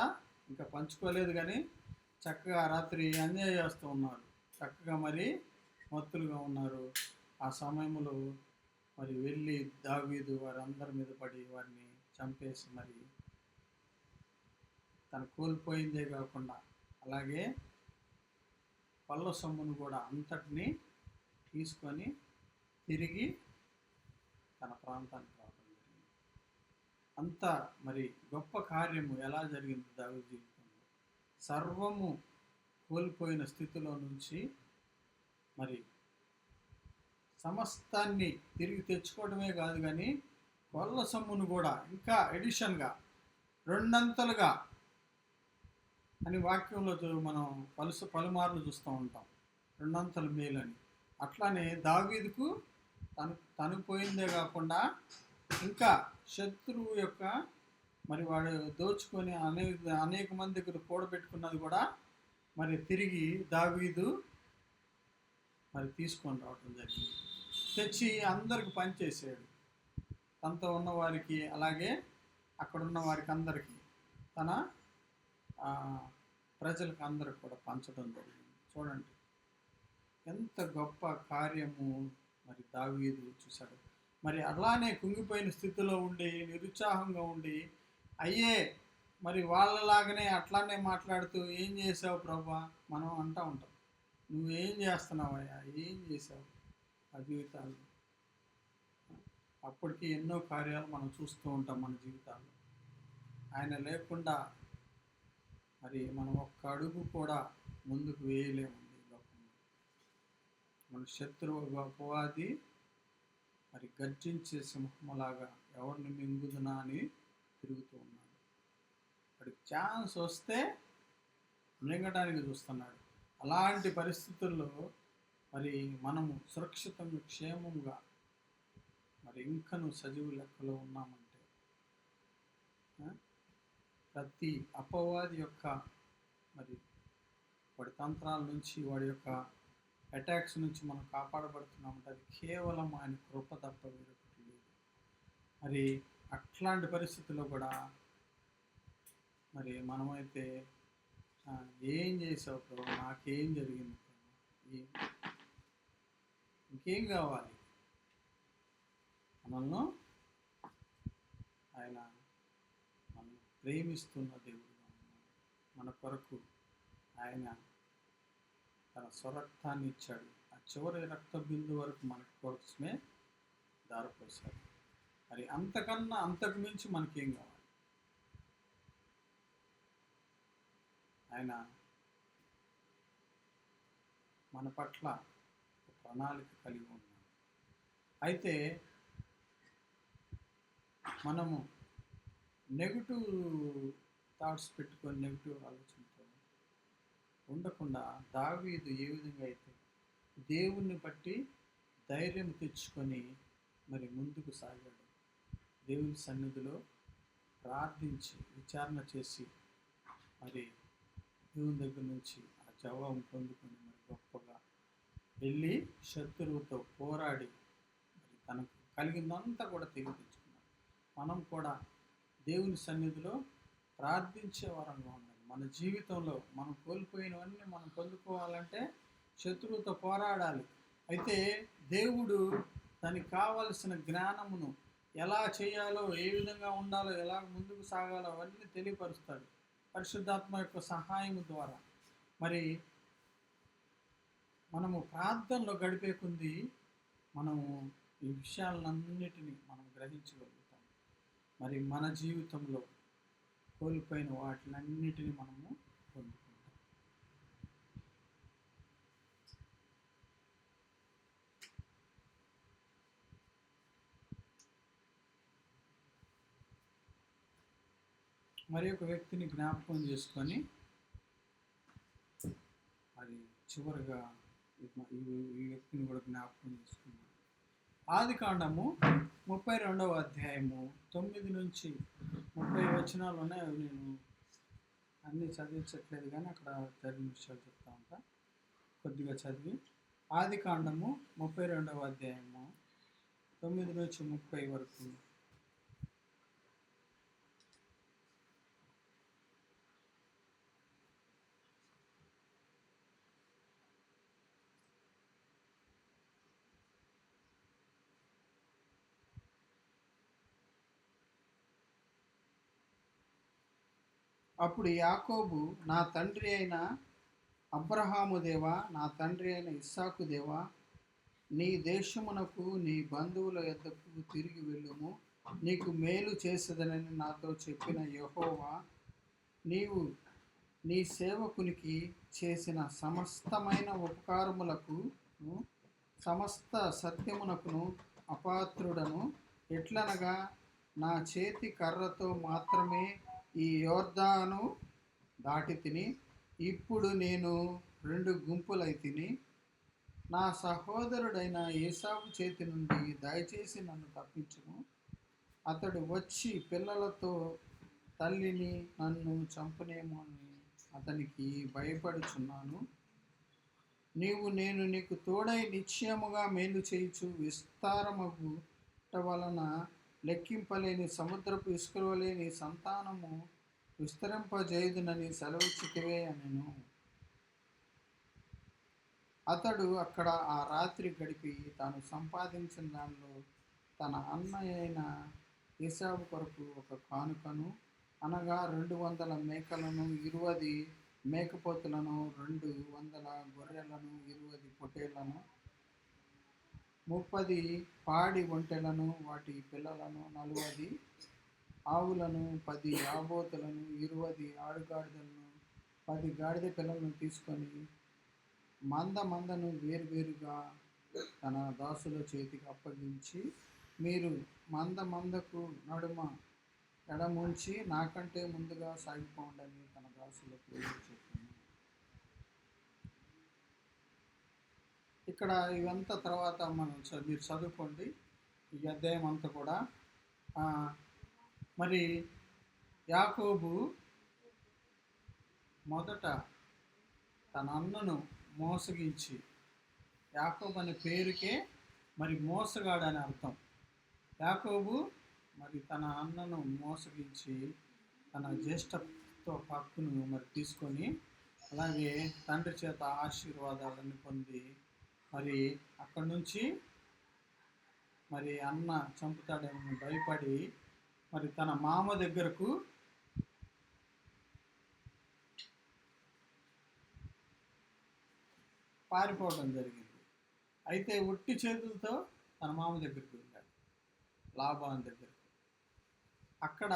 ఇంకా పంచుకోలేదు కానీ చక్కగా రాత్రి ఎంజాయ్ చేస్తూ ఉన్నారు, చక్కగా మరి మత్తులుగా ఉన్నారు. ఆ సమయంలో మరి వెళ్ళి దావీదు వారందరి మీద పడి వారిని చంపేసి మరి తను కోల్పోయిందే కాకుండా అలాగే పళ్ళ సొమ్మును కూడా అంతటిని తీసుకొని తిరిగి తన ప్రాంతానికి రావడం జరిగింది. అంత మరి గొప్ప కార్యము ఎలా జరిగింది దావీదు జీవితంలో. సర్వము కోల్పోయిన స్థితిలో నుంచి మరి సమస్తాన్ని తిరిగి తెచ్చుకోవడమే కాదు కానీ కొల్ల సొమ్మును కూడా ఇంకా ఎడిషన్గా రెండంతలుగా అని వాక్యంలో మనం పలుమార్లు చూస్తూ ఉంటాం, రెండంతలు మేలని. అట్లానే దావీదుకు తను పోయిందే కాకుండా ఇంకా శత్రువు యొక్క మరి వాడు దోచుకొని అనేక మంది దగ్గర కూడబెట్టుకున్నది కూడా మరి తిరిగి దావీదు మరి తీసుకొని రావటం జరిగింది. తెచ్చి అందరికి పనిచేసాడు. తనతో ఉన్న వారికి అలాగే అక్కడున్న వారికి అందరికీ తన ప్రజలకు అందరికి కూడా పంచడం జరిగింది. చూడండి ఎంత గొప్ప కార్యము మరి దావీదు చూశాడు. మరి అలానే కుంగిపోయిన స్థితిలో ఉండి నిరుత్సాహంగా ఉండి మరి వాళ్ళలాగానే అట్లానే మాట్లాడుతూ ఏం చేసావు ప్రభా మనం అంటూ ఉంటాం. నువ్వేం చేస్తున్నావయ్యా, ఏం చేసావు ఆ జీవితాల్లో? అప్పటికి ఎన్నో కార్యాలు మనం చూస్తూ ఉంటాం మన జీవితాల్లో. ఆయన లేకుండా మరి మనం ఒక్క అడుగు కూడా ముందుకు వేయలేమండి. లోకంలో మన శత్రువు అపవాది మరి గర్జించే సింహంలాగా ఎవరిని మింగుదునా అని తిరుగుతూ ఉన్నాడు. వాడికి ఛాన్స్ వస్తే మింగడానికి చూస్తున్నాడు. అలాంటి పరిస్థితుల్లో మరి మనము సురక్షితంగా క్షేమంగా మరి ఇంకను సజీవు లెక్కలో ఉన్నామంటే ప్రతి అపవాది యొక్క మరి వాడి తంత్రాల నుంచి వాడి యొక్క అటాక్స్ నుంచి మనం కాపాడబడుతున్నామంటే అది కేవలం ఆయన కృప తప్ప వేరొకటి లేదు. మరి అట్లాంటి పరిస్థితుల్లో కూడా మరి మనమైతే ఏం చేసావు ప్రభు, నాకేం జరిగింది ప్రభు, ఇంకేం కావాలి? మనల్ని ఆయన మనం ప్రేమిస్తున్న దేవుడుగా ఉన్నాడు. మన కొరకు ఆయన తన స్వరక్తాన్ని ఇచ్చాడు. ఆ చివరి రక్త బిందు వరకు మన కోసమే దారిపోసాడు. మరి అంతకన్నా అంతకు మించి మనకేం కావాలి? ఆయన మన పట్ల ప్రణాళిక కలిగి ఉన్నాడు. అయితే మనము నెగిటివ్ థాట్స్ పెట్టుకొని నెగిటివ్ ఆలోచనతో ఉండకుండా దావీదు ఏ విధంగా అయితే దేవుణ్ణి బట్టి ధైర్యం తెచ్చుకొని మరి ముందుకు సాగాడు. దేవుని సన్నిధిలో ప్రార్థించి విచారణ చేసి మరి దేవుని దగ్గర నుంచి ఆ జవాబు పొందుకొని మరి గొప్పగా వెళ్ళి శత్రువుతో పోరాడి మరి తనకు కలిగిందంతా కూడా తిరిగి తెచ్చుకున్నాడు. మనం కూడా దేవుని సన్నిధిలో ప్రార్థించే వారంగా ఉండాలి. మన జీవితంలో మనం కోల్పోయినవన్నీ మనం పొందుకోవాలంటే శత్రువుతో పోరాడాలి. అయితే దేవుడు దానికి కావలసిన జ్ఞానమును ఎలా చేయాలో, ఏ విధంగా ఉండాలో, ఎలా ముందుకు సాగాలో అవన్నీ తెలియపరుస్తాడు పరిశుద్ధాత్మ యొక్క సహాయం ద్వారా. మరి మనము ప్రార్థనలో గడిపే కొద్దీ మనము ఈ విషయాలన్నిటినీ మనం గ్రహించగలుగుతాం. మరి మన జీవితంలో కోల్పోయిన వాటిలన్నిటిని మనము పొందుకుంటాం. మరి ఒక వ్యక్తిని జ్ఞాపకం చేసుకొని మరి చివరిగా ఈ వ్యక్తిని కూడా జ్ఞాపకం చేసుకున్నాం. ఆదికాండము 32వ అధ్యాయము 9 నుంచి 30 వచనాలు ఉన్నాయి. అవి నేను అన్నీ చదివించట్లేదు, కానీ అక్కడ జరిగిన విషయాలు చెప్తా ఉంటా. కొద్దిగా చదివి ఆదికాండము 32వ అధ్యాయము 9 నుంచి 30 వరకు. అప్పుడు యాకోబు, నా తండ్రి అయిన అబ్రహాము దేవా, నా తండ్రి అయిన ఇస్సాకు దేవా, నీ దేశమునకు నీ బంధువుల యొద్దకు తిరిగి వెళ్ళుము, నీకు మేలు చేసేదనని నాతో చెప్పిన యెహోవా, నీవు నీ సేవకునికి చేసిన సమస్తమైన ఉపకారములకు సమస్త సత్యమునకును అపాత్రుడను. ఎట్లనగా నా చేతి కర్రతో మాత్రమే ఈ యోర్దాను దాటి తిని, ఇప్పుడు నేను 2 గుంపులై తిని, నా సహోదరుడైన ఏసావు చేతి నుండి దయచేసి నన్ను తప్పించుము. అతడు వచ్చి పిల్లలతో తల్లిని నన్ను చంపునేమో అని అతనికి భయపడుచున్నాను. నేను నీకు తోడై నిశ్చయముగా మేలు చేయుచు విస్తారమగుట వలన లెక్కింపలేని సముద్రపు ఇసుకలోలేని సంతానము విస్తరింపజేయుదునని సెలవిచ్చితివే అనెను. అతడు అక్కడ ఆ రాత్రి గడిపి తాను సంపాదించిన దానిలో తన అన్న అయిన ఏశావు కొరకు ఒక కానుకను, అనగా 200 మేకలను, 20 మేకపోతులను, 200 గొర్రెలను, 20 పొట్టేళ్లను, 30 పాడి ఒంటెలను, వాటి పిల్లలను, 40 ఆవులను, 10 ఆబోతులను, 20 ఆడుగాడిదలను, 10 గాడిద పిల్లలను తీసుకొని మందను వేరువేరుగా తన దాసుల చేతికి అప్పగించి, మీరు మందకు నడుమ ఎడముంచి నాకంటే ముందుగా సాగిపోండని తన దాసులకు చెప్పాను. ఇక్కడ ఇవంతా తర్వాత మీరు చదువుకోండి ఈ అధ్యాయం అంతా కూడా. మరి యాకోబు మొదట తన అన్నను మోసగించి, యాకోబు అనే పేరుకే మరి మోసగాడని అర్థం. యాకోబు మరి తన అన్నను మోసగించి తన జ్యేష్ఠత్వ హక్కును మరి తీసుకొని, అలాగే తండ్రి చేత ఆశీర్వాదాలను పొంది మరి అక్కడి నుంచి మరి అన్న చంపుతాడని భయపడి మరి తన మామ దగ్గరకు పారిపోవడం జరిగింది. అయితే ఒట్టి చేతులతో తన మామ దగ్గరికి వెళ్ళాడు, లాబాను దగ్గరికి. అక్కడ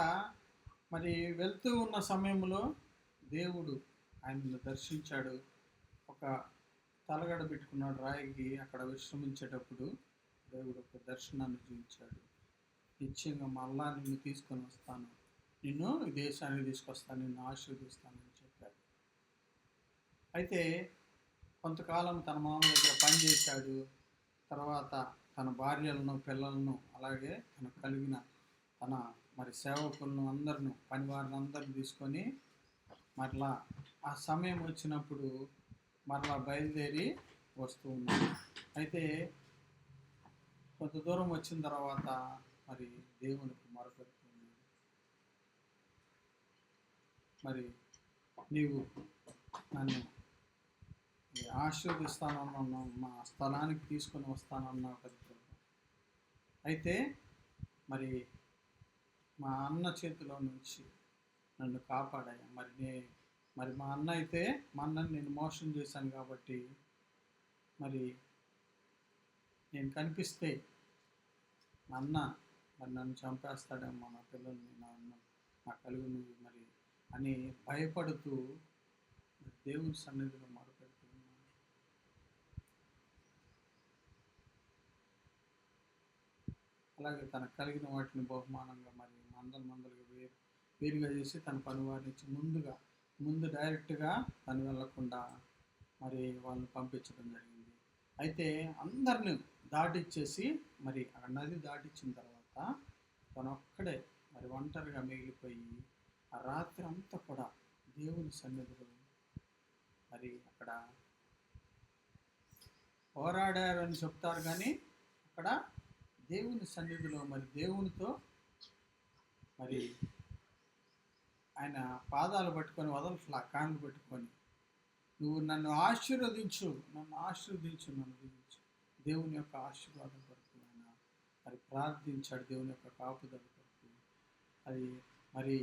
మరి వెళ్తూ ఉన్న సమయంలో దేవుడు ఆయనను దర్శించాడు. ఒక తలగడ పెట్టుకున్నాడు రాయికి. అక్కడ విశ్రమించేటప్పుడు దేవుడు ఒక దర్శనాన్ని చూపించాడు. నిశ్చయంగా మళ్ళా నిన్ను తీసుకొని వస్తాను, నిన్ను ఈ దేశానికి తీసుకొస్తాను, నిన్ను ఆశీర్వదిస్తానని చెప్పాడు. అయితే కొంతకాలం తన మామ దగ్గర పనిచేశాడు. తర్వాత తన భార్యలను, పిల్లలను, అలాగే తన కలిగిన తన మరి సేవకులను అందరిని, పనివారిని అందరిని తీసుకొని మరలా ఆ సమయం వచ్చినప్పుడు మరలా బయలుదేరి వస్తూ ఉన్నాడు. అయితే కొంత దూరం వచ్చిన తర్వాత మరి దేవునికి మొరపెడుతున్నాడు. మరి నీవు నన్ను ఆశీర్వదిస్తానన్నావు, మా స్థలానికి తీసుకొని వస్తానన్నావు కదా. అయితే మరి మా అన్న చేతిలో నుంచి నన్ను కాపాడాయి. మరి మా అన్న అయితే మా అన్నని నేను మోసం చేశాను కాబట్టి మరి నేను కనిపిస్తే మా అన్న మరి నన్ను చంపేస్తాడేమో, నా పిల్లల్ని, నా కలుగుని మరి అని భయపడుతూ దేవుని సన్నిధిలో మొరపెడుతున్నాను. అలాగే తనకు కలిగిన వాటిని బహుమానంగా మరి మందలుగా వేరుగా చేసి తన పనివారిని ముందు డైరెక్ట్గా తను వెళ్లకుండా మరి వాళ్ళని పంపించడం జరిగింది. అయితే అందరిని దాటిచ్చేసి మరి ఆ నది దాటిచ్చిన తర్వాత తను ఒక్కడే మరి ఒంటరిగా మిగిలిపోయి ఆ రాత్రి అంతా కూడా దేవుని సన్నిధిలో మరి అక్కడ పోరాడారని చెప్తారు, కానీ అక్కడ దేవుని సన్నిధిలో మరి దేవునితో మరి ఆయన పాదాలు పట్టుకొని వదలట్లా, కాళ్ళు పట్టుకొని నువ్వు నన్ను ఆశీర్వదించు, నన్ను దీవించు. దేవుని యొక్క ఆశీర్వాదం కొరకు ఆయన మరి ప్రార్థించాడు, దేవుని యొక్క కాపుదల కొరకు. అది మరి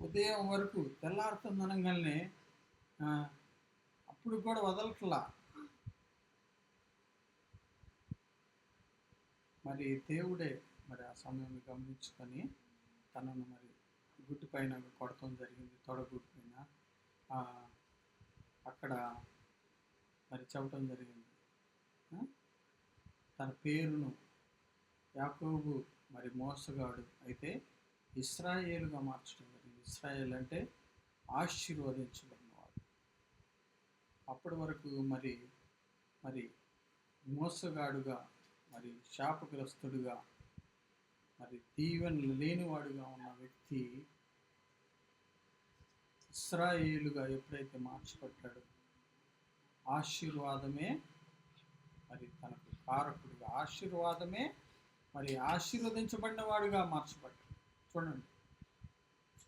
ఉదయం వరకు తెల్లారుతుందనగానే అప్పుడు కూడా వదలట్లా. మరి దేవుడే మరి ఆ సమయాన్ని గమనించుకొని తనను మరి గుడ్డు పైన కొడటం జరిగింది, తొడగుడ్డు పైన. అక్కడ మరి చెప్పడం జరిగింది, తన పేరును యాకోబు మరి మోసగాడు అయితే ఇశ్రాయేలుగా మార్చడం జరిగింది. ఇశ్రాయేల్ అంటే ఆశీర్వదించబడినవాడు. అప్పటి వరకు మరి మోసగాడుగా, మరి శాపగ్రస్తుడుగా, మరి దీవెనలు లేనివాడుగా ఉన్న వ్యక్తి ఇశ్రాయేలుగా ఎప్పుడైతే మార్చబడ్డాడో ఆశీర్వాదమే మరి తనకు కారకుడుగా, ఆశీర్వాదమే మరి ఆశీర్వదించబడిన వాడుగా మార్చబడ్డాడు. చూడండి,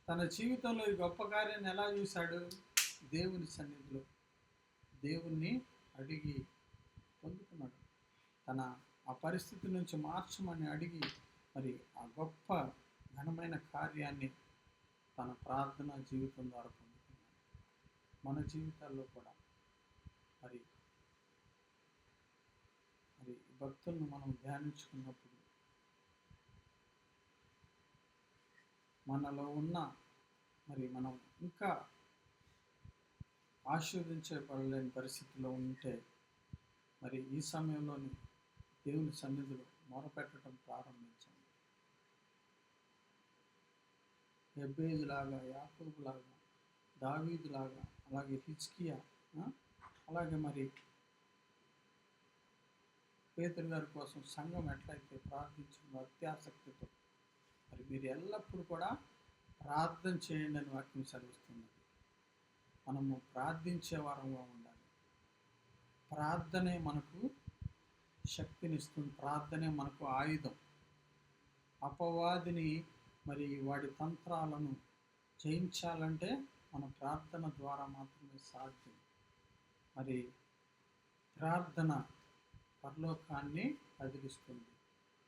తన జీవితంలో ఈ గొప్ప కార్యాన్ని ఎలా చూశాడు? దేవుని సన్నిధిలో దేవుణ్ణి అడిగి పొందుకున్నాడు. తన ఆ పరిస్థితి నుంచి మార్చమని అడిగి మరి ఆ గొప్ప ఘనమైన కార్యాన్ని తన ప్రార్థన జీవితం ద్వారా పొందుకున్నాడు. మన జీవితాల్లో కూడా మరి మరి భక్తులను మనం ధ్యానించుకున్నప్పుడు మనలో ఉన్న మరి మనం ఇంకా ఆశీర్వదించబడలేని పరిస్థితిలో ఉంటే మరి ఈ సమయంలోని దేవుని సన్నిధిలో మొరపెట్టడం ప్రారంభించండి. హెబ్బేజు లాగా, యాకోబు లాగా, దావీదు లాగా, అలాగే హిజ్కియా, అలాగే మరి పేతురు గారి కోసం సంఘం ఎట్లయితే ప్రార్థించిందో అత్యాసక్తితో మరి మీరు ఎల్లప్పుడూ కూడా ప్రార్థన చేయండి అని వాక్యం సెలవిస్తున్నది. మనము ప్రార్థించే వారంగా ఉండాలి. ప్రార్థనే మనకు శక్తినిస్తుంది. ప్రార్థనే మనకు ఆయుధం. అపవాదిని మరి వాడి తంత్రాలను జయించాలంటే మన ప్రార్థన ద్వారా మాత్రమే సాధ్యం. మరి ప్రార్థన పరలోకాన్ని కదిలిస్తుంది.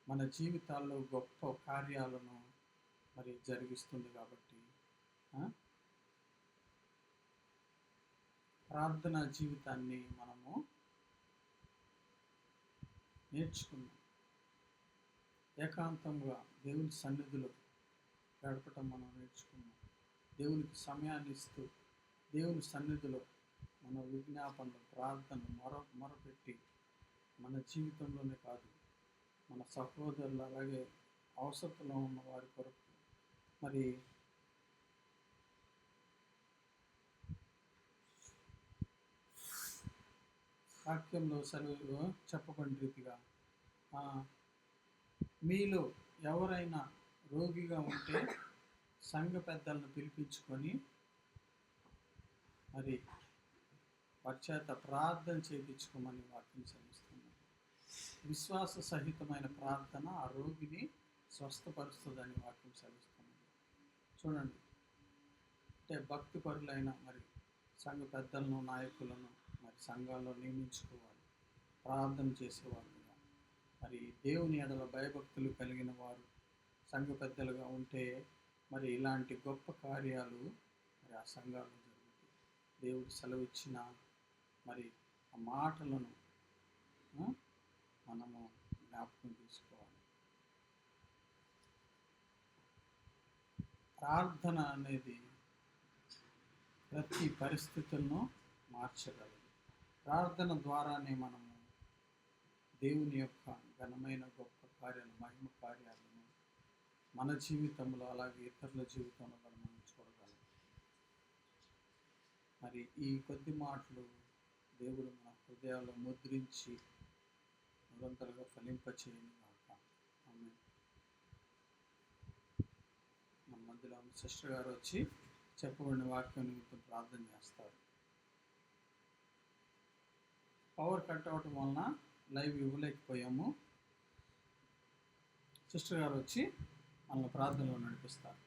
మన జీవితాల్లో గొప్ప కార్యాలను మరి జరిగిస్తుంది. కాబట్టి ప్రార్థనా జీవితాన్ని మనము నేర్చుకున్నాం. ఏకాంతంగా దేవుని సన్నిధిలో గడపటం మనం నేర్చుకున్నాం. దేవునికి సమయాన్ని ఇస్తూ దేవుని సన్నిధిలో మన విజ్ఞాపనలు, ప్రార్థనలు మొరపెట్టి మన జీవితంలోనే కాదు, మన సహోదరులు అలాగే అవసరంలో ఉన్న వారి కొరకు మరి వాక్యంలో సెలవు చెప్పబడిన రీతిగా మీలో ఎవరైనా రోగిగా ఉంటే సంఘ పెద్దలను పిలిపించుకొని మరి వారి చేత ప్రార్థన చేయించుకోమని వాక్యం సెలవిస్తున్నాను. విశ్వాస సహితమైన ప్రార్థన ఆ రోగిని స్వస్థపరుస్తుందని వాక్యం సెలవిస్తున్నాను. చూడండి, అంటే భక్తి పరులైన మరి సంఘ పెద్దలను, నాయకులను మరి సంఘాల్లో నియమించుకోవాలి. ప్రార్థన చేసేవారుగా మరి దేవుని ఎడల భయభక్తులు కలిగిన వారు సంఘ పెద్దలుగా ఉంటే మరి ఇలాంటి గొప్ప కార్యాలు మరి ఆ సంఘాల్లో జరుగుతాయి. దేవుడు సెలవిచ్చిన మరి ఆ మాటలను మనము జ్ఞాపకం తీసుకోవాలి. ప్రార్థన అనేది ప్రతి పరిస్థితులను మార్చగలదు. ప్రార్థన ద్వారానే మనము దేవుని యొక్క ఘనమైన గొప్ప కార్యాలు, మహిమ కార్యాలను మన జీవితంలో అలాగే ఇతరుల జీవితంలో కూడా మనం చూడగలం. మరి ఈ కొద్ది మాటలు దేవుడు మన హృదయాల్లో ముద్రించి నిరంతరంగా ఫలింపచేయని కాక. ఆమె మన మధ్యలో సిస్టర్ గారు వచ్చి చెప్పబడిన వాక్యం నిమిత్తం ప్రార్థన చేస్తారు. పవర్ కట్ అవటం వలన లైవ్ ఇవ్వలేకపోయాము. సిస్టర్ గారు వచ్చి మనల్ని ప్రార్థనలో నడిపిస్తారు.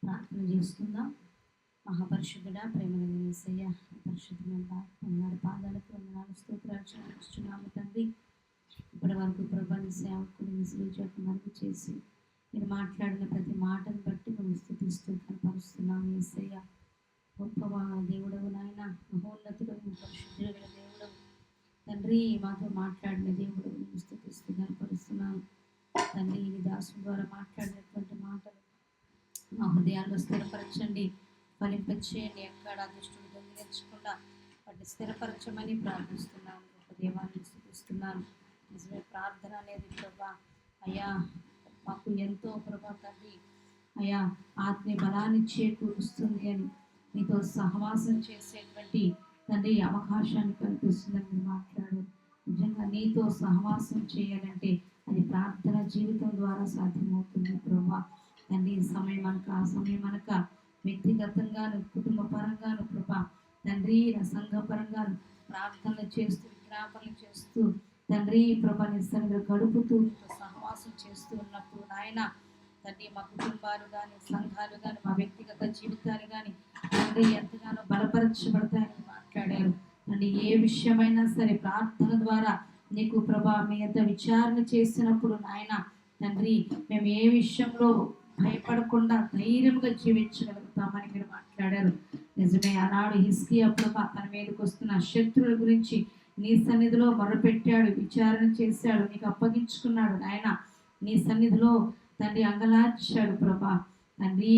ప్రార్థన చేసుకుందాం. మహాపరిశుద్ధుడా, ప్రేమగల యేసయ్య, పరిశుద్ధమైన వందనాలు పాదాలకు వందనాలు స్తోత్రాలు చెల్లిస్తున్నాము తండ్రి. ఇప్పటి వరకు ప్రభా నీ సేవకుని విసులు చేత మరుగు చేసి మీరు మాట్లాడిన ప్రతి మాటను బట్టి మేము స్తుతిస్తూ కనపరుస్తున్నాం. యేసయ్య గొప్ప దేవుడవు నాయన, మహోన్నతుడు, పరిశుద్ధుడు గల దేవుడవు తండ్రి, మాతో మాట్లాడిన దేవుడు మేము స్తుతిస్తూ కనపరుస్తున్నాను. తండ్రి, ఈ దాసు ద్వారా మాట్లాడినటువంటి మాటలు మా హృదయాల్లో స్థిరపరచండి, ఫలింపచేయండి. ఎక్కడ దుష్టుడు దొంగిలించకుండా వాటిని స్థిరపరచమని ప్రార్థిస్తున్నాను. గొప్ప దేవాన్ని స్తుతిస్తున్నాను. నిజమే, ప్రార్థన అనేది ప్రభా అయ్యా మాకు ఎంతో ప్రభా తండ్రి అయ్యా ఆత్మీయ బలాన్ని చేకూరుస్తుంది అని, మీతో సహవాసం చేసేటువంటి తండ్రి అవకాశాన్ని కల్పిస్తుందని మీరు మాట్లాడారు. నిజంగా నీతో సహవాసం చేయాలంటే అది ప్రార్థన జీవితం ద్వారా సాధ్యమవుతుంది ప్రభా తండ్రి. సమయం అనక ఆ సమయం అనక వ్యక్తిగతంగాను కుటుంబ పరంగాను ప్రభా తండ్రి, సంఘ పరంగాను ప్రార్థనలు చేస్తూ విజ్ఞాపనలు చేస్తూ తండ్రి ప్రభా నిస్సంగా గడుపుతూ సహవాసం చేస్తూ ఉన్నప్పుడు నాయన తండ్రి మా కుటుంబాలు కానీ సంఘాలు కానీ మా వ్యక్తిగత జీవితాలు కానీ తండ్రి ఎంతగానో బలపరచబడతాయని మాట్లాడారు. తండ్రి, ఏ విషయమైనా సరే ప్రార్థన ద్వారా నీకు ప్రభా మీ అంత విచారణ చేసినప్పుడు నాయన తండ్రి మేము ఏ విషయంలో భయపడకుండా ధైర్యంగా జీవించగలుగుతామని మీరు మాట్లాడారు. నిజమే, ఆనాడు హిజ్కియా ప్రభా తన మీదకి వస్తున్న శత్రువుల గురించి నీ సన్నిధిలో మొరపెట్టాడు, విచారణ చేశాడు, నీకు అప్పగించుకున్నాడు నాయన. నీ సన్నిధిలో తండ్రి అంగలార్చాడు ప్రభా తండ్రి.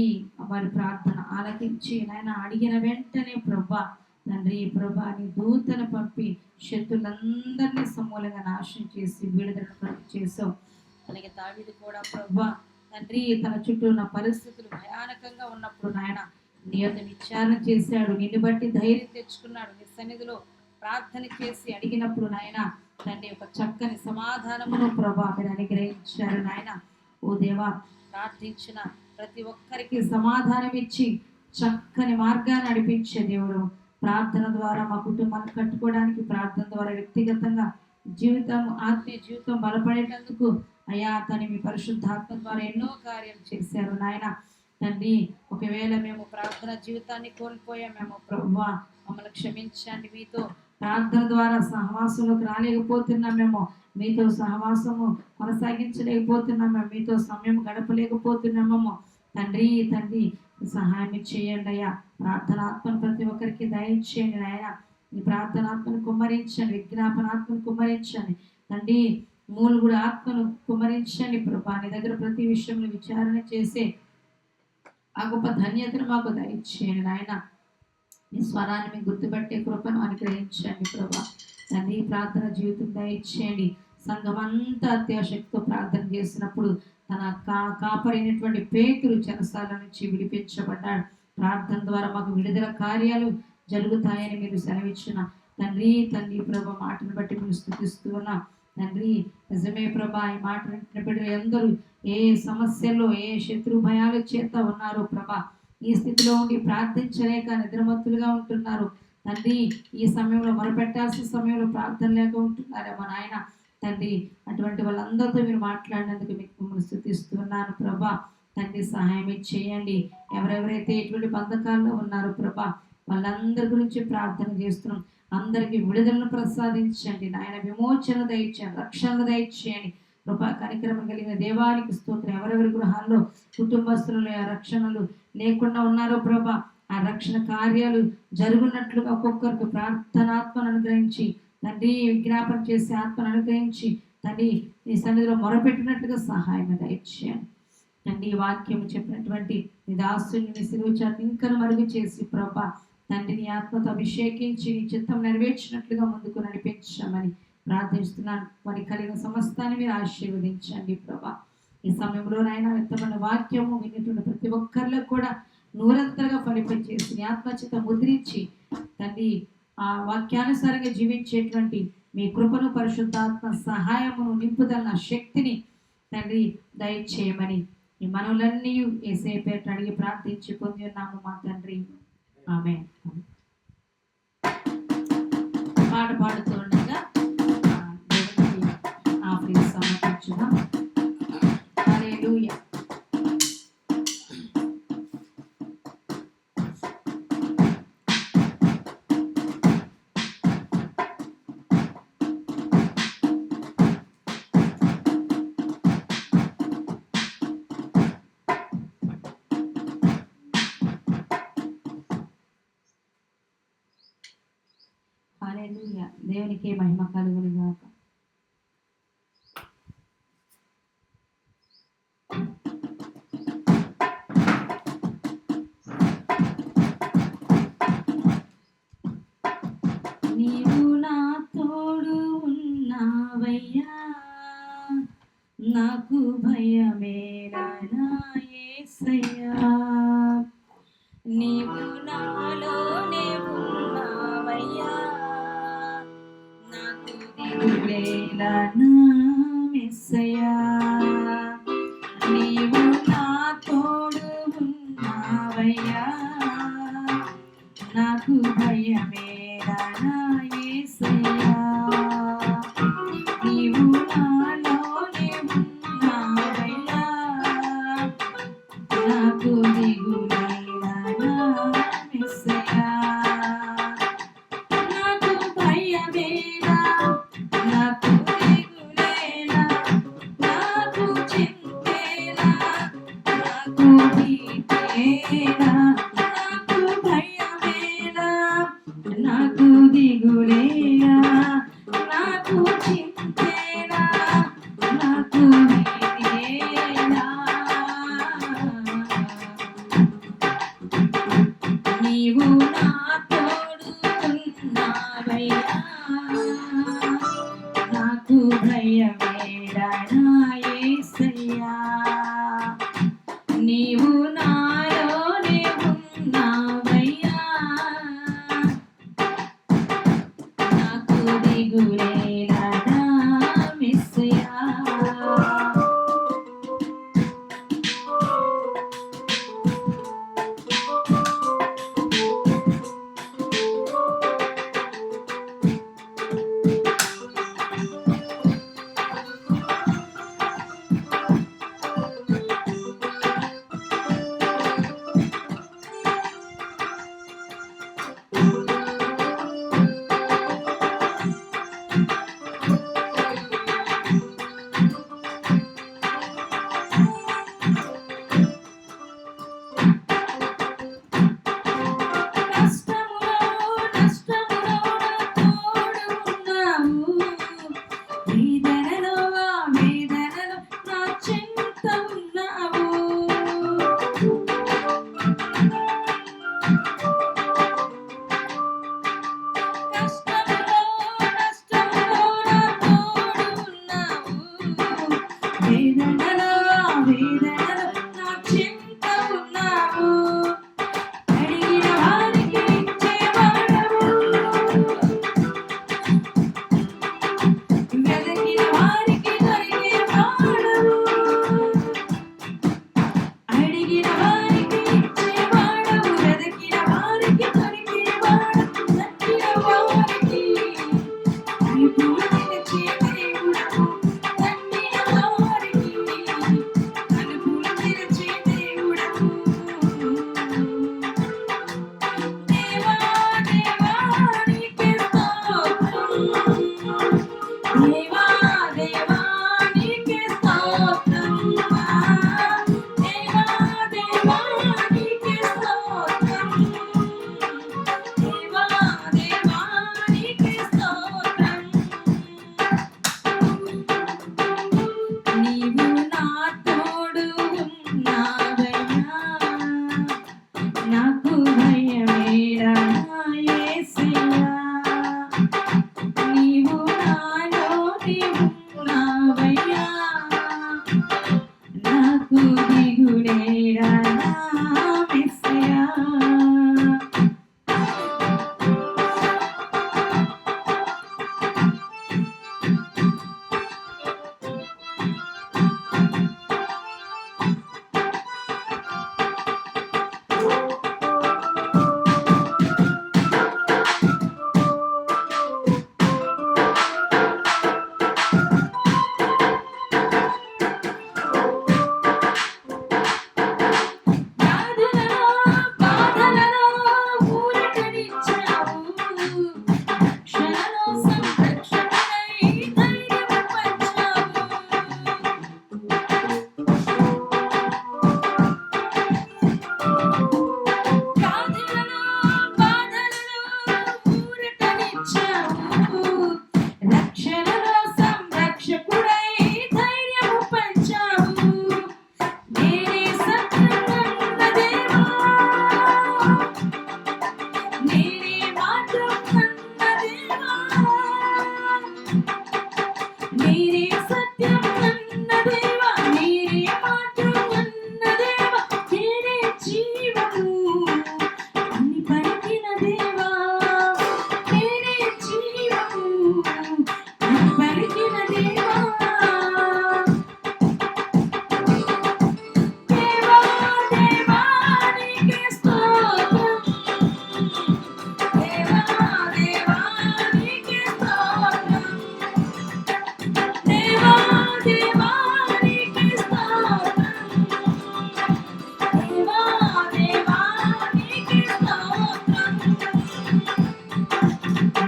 వారి ప్రార్థన ఆలకించి నాయన అడిగిన వెంటనే ప్రభా తండ్రి ప్రభా నీ దూతను పంపి శత్రులందరినీ సమూలంగా నాశనం చేసి విడుదల చేసావు. అలాగే దావీదు కూడా ప్రభా తండ్రి తన చుట్టూ ఉన్న పరిస్థితులు భయానకంగా ఉన్నప్పుడు నాయన నీ యొక్క విచారణ చేశాడు, నిన్ను బట్టి ధైర్యం తెచ్చుకున్నాడు. నీ సన్నిధిలో ప్రార్థన చేసి అడిగినప్పుడు నాయన తండ్రి ఒక చక్కని సమాధానమును ప్రభా మీరు అనుగ్రహించారు నాయన. ఓ దేవా, ప్రార్థించిన ప్రతి ఒక్కరికి సమాధానం ఇచ్చి చక్కని మార్గాన్ని నడిపించే దేవుడు. ప్రార్థన ద్వారా మా కుటుంబాన్ని కట్టుకోవడానికి, ప్రార్థన ద్వారా వ్యక్తిగతంగా జీవితం ఆత్మీయ జీవితం బలపడేటందుకు అయ్యా తను మీ పరిశుద్ధాత్మ ద్వారా ఎన్నో కార్యాలు చేశారు నాయన తండ్రి. ఒకవేళ మేము ప్రార్థన జీవితాన్ని కోల్పోయామేమో ప్రభువా మమ్మల్ని క్షమించండి. మీతో ప్రార్థన ద్వారా సహవాసంలోకి రాలేకపోతున్నామేమో, మీతో సహవాసము కొనసాగించలేకపోతున్నామేమో, మీతో సమయం గడపలేకపోతున్నామేమో తండ్రి. తండ్రి సహాయం చేయండి అయ్యా. ప్రార్థనాత్మను ప్రతి ఒక్కరికి దయచేయండి నాయన. ఈ ప్రార్థనాత్మను కుమ్మరించండి, విజ్ఞాపనాత్మను కుమ్మరించండి తండ్రి. మూలుగుడు ఆత్మను కుమ్మరించండి ప్రభా. నీ దగ్గర ప్రతి విషయంలో విచారణ చేసే ఆ గొప్ప ధన్యతను మాకు దయచేయండి నాయన. నీ స్వరాన్ని మీకు గుర్తుపట్టే కృపను అనుగ్రహించండి ప్రభా తండ్రి. ప్రార్థన జీవితం దయచేయండి. సంఘం అంతా అత్యాశక్తితో ప్రార్థన చేసినప్పుడు తన కాపరైనటువంటి పేతురు చెరసాల నుంచి విడిపించబడ్డాడు. ప్రార్థన ద్వారా మాకు విడుదల కార్యాలు జరుగుతాయని మీరు సెలవిచ్చిన తండ్రి. తండ్రి ప్రభా మాటను బట్టి మీరు స్తుతిస్తూ ఉన్నా తండ్రి. నిజమే ప్రభా, ఈ మాట వింటున్న బిడ్డలు అందరూ ఏ సమస్యల్లో ఏ శత్రు భయాల చేత ఉన్నారో ప్రభా, ఈ స్థితిలో ఉండి ప్రార్థించలేక నిద్రమత్తులుగా ఉంటున్నారు తండ్రి. ఈ సమయంలో మొరపెట్టాల్సిన సమయంలో ప్రార్థన లేక ఉంటున్నారేమో నాయన తండ్రి. అటువంటి వాళ్ళందరితో మీరు మాట్లాడినందుకు మీకు మిమ్మల్ని స్తుతిస్తున్నాను ప్రభా తండ్రి. సహాయం చేయండి. ఎవరెవరైతే ఎటువంటి బంధకాల్లో ఉన్నారో ప్రభా వాళ్ళందరి గురించి ప్రార్థన చేస్తున్నాం. అందరికి విడుదలను ప్రసాదించండి నాయన. విమోచన దయచేయండి, రక్షణ దయచేయండి కృపా కనికరం కలిగిన దేవానికి స్తోత్రం. ఎవరెవరి గృహాల్లో కుటుంబస్తులు రక్షణలు లేకుండా ఉన్నారో ప్రభా ఆ రక్షణ కార్యాలు జరుగున్నట్లుగా ఒక్కొక్కరికి ప్రార్థనాత్మను అనుగ్రహించి తండ్రి, విజ్ఞాపన చేసే ఆత్మను అనుగ్రహించి తండ్రి ఈ సన్నిధిలో మొరపెట్టినట్లుగా సహాయం దయచేయండి తండ్రి. వాక్యం చెప్పినటువంటి నీ దాసుని నీ శిలువ చాటును ఇంకా మరుగు చేసి ప్రభా తండ్రి నీ ఆత్మతో అభిషేకించి నీ చిత్తం నెరవేర్చినట్లుగా ముందుకు నడిపించామని ప్రార్థిస్తున్నాను. వారి కలిగిన సమస్తాన్ని మీరు ఆశీర్వదించండి ప్రభా. ఈ సమయంలో నాయన వ్యక్తమైన వాక్యము విన్నటువంటి ప్రతి ఒక్కరిలో కూడా నూరంతరగా ఫలింపచేసి నీ ఆత్మచేత ముద్రించి తండ్రి ఆ వాక్యానుసారంగా జీవించేటువంటి మీ కృపను, పరిశుద్ధాత్మ సహాయమును, నింపుదల శక్తిని తండ్రి దయచేయమని ఈ మనవులన్నీ యేసయ్య పేరిట అడిగి ప్రార్థించి పొంది ఉన్నాము మా తండ్రి. ఆమేన్. పాట పాడుతూ ఉండగా దేవునికి ఆఫీస్ సమర్పించుదాం. హల్లెలూయా. హల్లెలూయా. దేవునికి మహిమ కలుగును గాక. నీవు నా తోడు ఉన్నావయ్యా, నాకు భయమేలా నా యేసయ్యా. నీవు నాలోనే ఉన్నావయ్యా, నాకు దిగులేలా నా యేసయ్యా. నీవు నా తోడు ఉన్నావయ్యా, నాకు భయమేలా నా యేసయ్యా. నీవు నాలోనే ఉన్నావయ్యా, నాకు దిగులేలా నా యేసయ్యా. నాకు భయమేలా, నాకు దిగులేలా, నాకు చింతేలా, నాకు భీతేలా. నాకు భయమేలా, నాకు దిగులేలా, నాకు చింతేలా, నాకు భీతేలా. నీవు నా తోడు ఉన్నావయ్యా, నాకు భయమేలా నా యేసయ్యా. నీవు నాలోనే ఉన్నావయ్యా, నాకు దిగులేలా నా యేసయ్యా.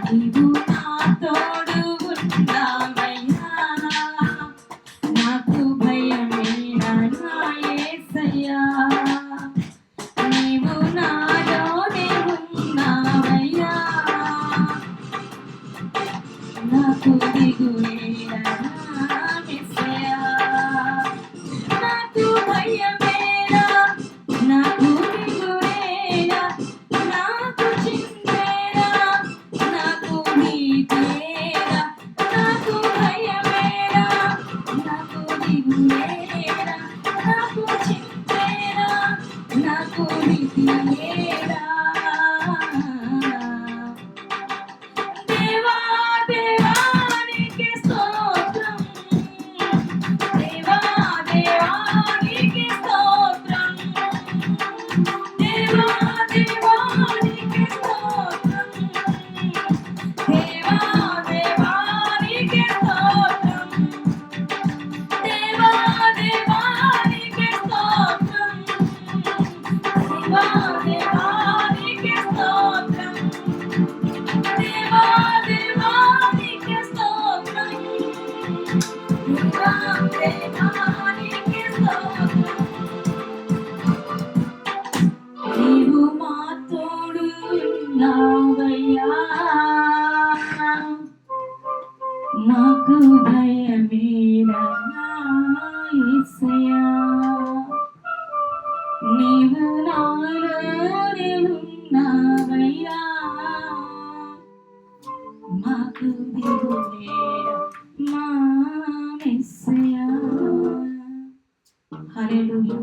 నీవు నా తోడు ఉన్నావయ్యా, నాకు భయమేలా నా యేసయ్యా. నీవు నాలోనే ఉన్నావయ్యా, నాకు దిగులేలా నా యేసయ్యా. నాకు భయమేలా, నాకు దిగులేలా, నాకు చింతేలా, నాకు భీతేలా. నాకు భయమేలా, నాకు దిగులేలా, నాకు చింతేలా, నాకు భీతేలా. దేవా దేవా నీకే స్తోత్రం, దేవా దేవా నీకే స్తోత్రం, దేవా దేవా నీకే స్తోత్రం, దేవా దేవా నీకే స్తోత్రం, దేవా దేవా నీకే స్తోత్రం, దేవా దేవా నీకే స్తోత్రం, దేవా దేవా నీకే స్తోత్రం, దేవా దేవా నీకే స్తోత్రం. నీవు మా తోడు ఉన్నావయ్యా, నాకు భయమేలా నా యేసయ్యా. నీవు నాలోనే ఉన్నావయ్యా, మాకు దిగులేలా మా యేసయ్యా. హల్లెలూయా.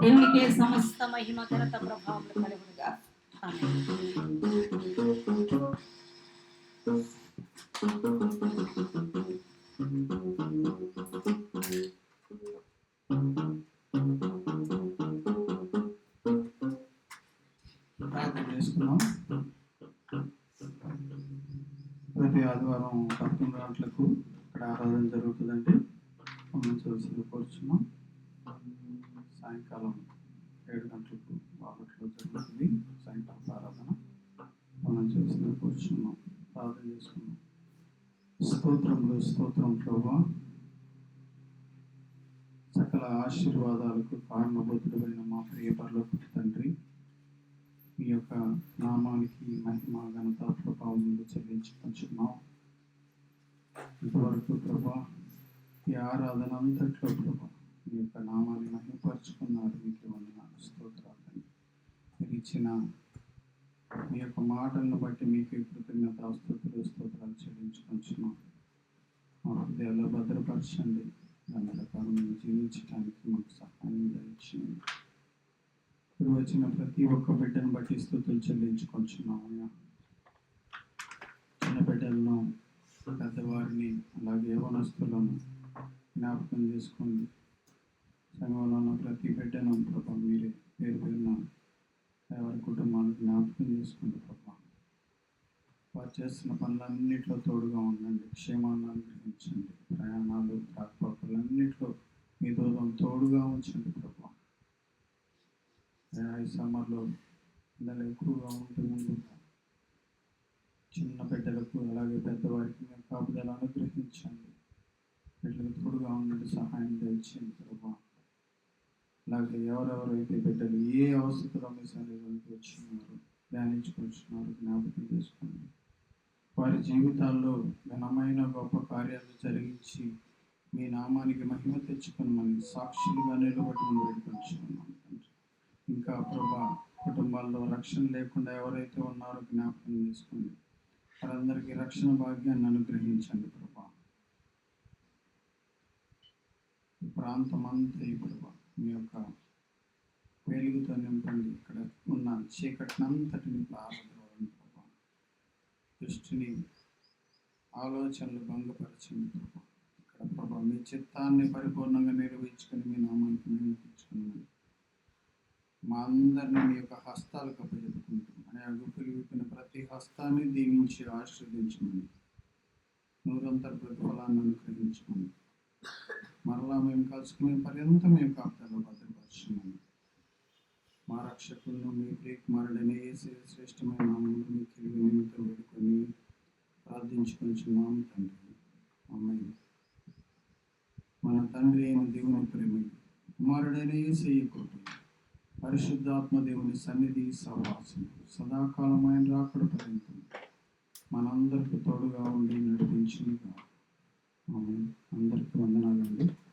దేవునికే సమస్త మహిమ ఘనత ప్రభావములు కలుగునుగా. ఆమేన్. ప్రార్థన చేసుకున్నాం. ప్రతి ఆదివారం 11 గంటలకు ఇక్కడ ఆరాధన జరుగుతుందండి. మనం చూసి కూర్చున్నాం. సాయంకాలం 7 గంటలకు బాపట్లో జరుగుతుంది సాయంకాలం ఆరాధన. మనం చూసి కూర్చున్నాం, ప్రార్థన చేసుకున్నాం. స్తోత్రములు స్తోత్రం ప్రభువా, సకల ఆశీర్వాదాలకు కారణభూతుడైన మా ప్రియ పరలోకపు తండ్రి, మీ యొక్క నామానికి మహిమ ఘనత ప్రభావములు చెల్లించుకుంటున్నాం. ఇంతవరకు ప్రభా ఈ ఆరాధన అంతట్లో ప్రభా మీ యొక్క నామాన్ని మహిమపరుచుకున్నారు. మీకు వందనాలు స్తోత్రాలు. మీరు ఇచ్చిన మీ యొక్క మాటలను బట్టి మీకు కృతజ్ఞత స్తుతులు స్తోత్రాలు చెల్లించుకుంటున్నాం. మా హృదయాల్లో భద్రపరచండి. గందరకాలం జీవించడానికి మాకు సహాయం దయచేయండి. ఇప్పుడు వచ్చిన ప్రతి ఒక్క బిడ్డను బట్టి స్తుతులు చెల్లించుకుంటున్నాం. చిన్న బిడ్డలను, పెద్దవారిని, అలాగే యవనస్తులను జ్ఞాపకం చేసుకోండి. సంఘంలో ఉన్న ప్రతి బిడ్డను ప్రభా మీరే పేరు పేరున ఎవరి కుటుంబాలను జ్ఞాపకం చేసుకోండి ప్రభా. వారు చేస్తున్న పనులన్నింటిలో తోడుగా ఉండండి. క్షేమాన్ని అనుగ్రహించండి. ప్రయాణాలు రాకపోకలన్నింటిలో మీ దూరం తోడుగా ఉంచండి ప్రభా. ఈ సమ్మర్లో పిల్లలు ఎక్కువగా ఉంటే ముందుగా చిన్న బిడ్డలకు అలాగే పెద్దవారికి మేము కాపుదల అనుగ్రహించండి. బిడ్డలకు తోడుగా ఉండండి, సహాయం దయచేయండి ప్రభా. అలాగే ఎవరెవరైతే బిడ్డలు ఏ అవసరంలో మీ సన్నిధిలోకి వచ్చినారు, ధ్యానించుకొచ్చినారు, జ్ఞాపకం చేసుకోండి. వారి జీవితాల్లో ఘనమైన గొప్ప కార్యాలు జరిగించి మీ నామానికి మహిమ తెచ్చుకుని సాక్షులుగా నిలబెట్టుకుని వేడుకొంచుకున్నాం. ఇంకా ప్రభా కుటుంబాల్లో రక్షణ లేకుండా ఎవరైతే ఉన్నారో జ్ఞాపకం చేసుకోండి. వారందరికీ రక్షణ భాగ్యాన్ని అనుగ్రహించండి ప్రభా. ఈ ప్రాంతం అంతా ఈ ప్రభా మీ యొక్క వెలుగుతో నింపండి. ఇక్కడ ఉన్న చీకటినంతటిని పారద్రోలండి ప్రభా. దృష్టిని ఆలోచనలు భంగపరచండి ప్రభా. ఇక్కడ ప్రభా మీ చిత్తాన్ని పరిపూర్ణంగా నిర్వహించుకొని మీ నామానికి మేము తెచ్చుకున్నాం. మా అందరినీ మీ యొక్క హస్తాలకు అప్పచెప్పుకుంటాం. అనే గుప్పులు విప్పిన ప్రతి హస్తాన్ని దీవించి ఆశీర్వదించమని, నూరంతర ప్రతిఫలాన్ని అనుగ్రహించమని, మరలా మేము కలుసుకునే పర్యంతం మీ యొక్క కాపుదలలో భద్రపరచమని మా రక్షకులను మీ ప్రియకుమారుడైన యేసు శ్రేష్టమైన నామములో మీకు వినయంతో వేడుకొని ప్రార్థించుకొంచున్నాము తండ్రి. ఆమేన్. మన తండ్రి అయిన దేవుని ప్రేమ, కుమారుడైన యేసయ్య కృప, పరిశుద్ధాత్మ దేవుని సన్నిధి సహవాసం సదాకాలమైన రాకడ పర్యంతం మనందరికి తోడుగా ఉండి నడిపించునుగా. ఆమేన్. అందరికీ వందనాలండి.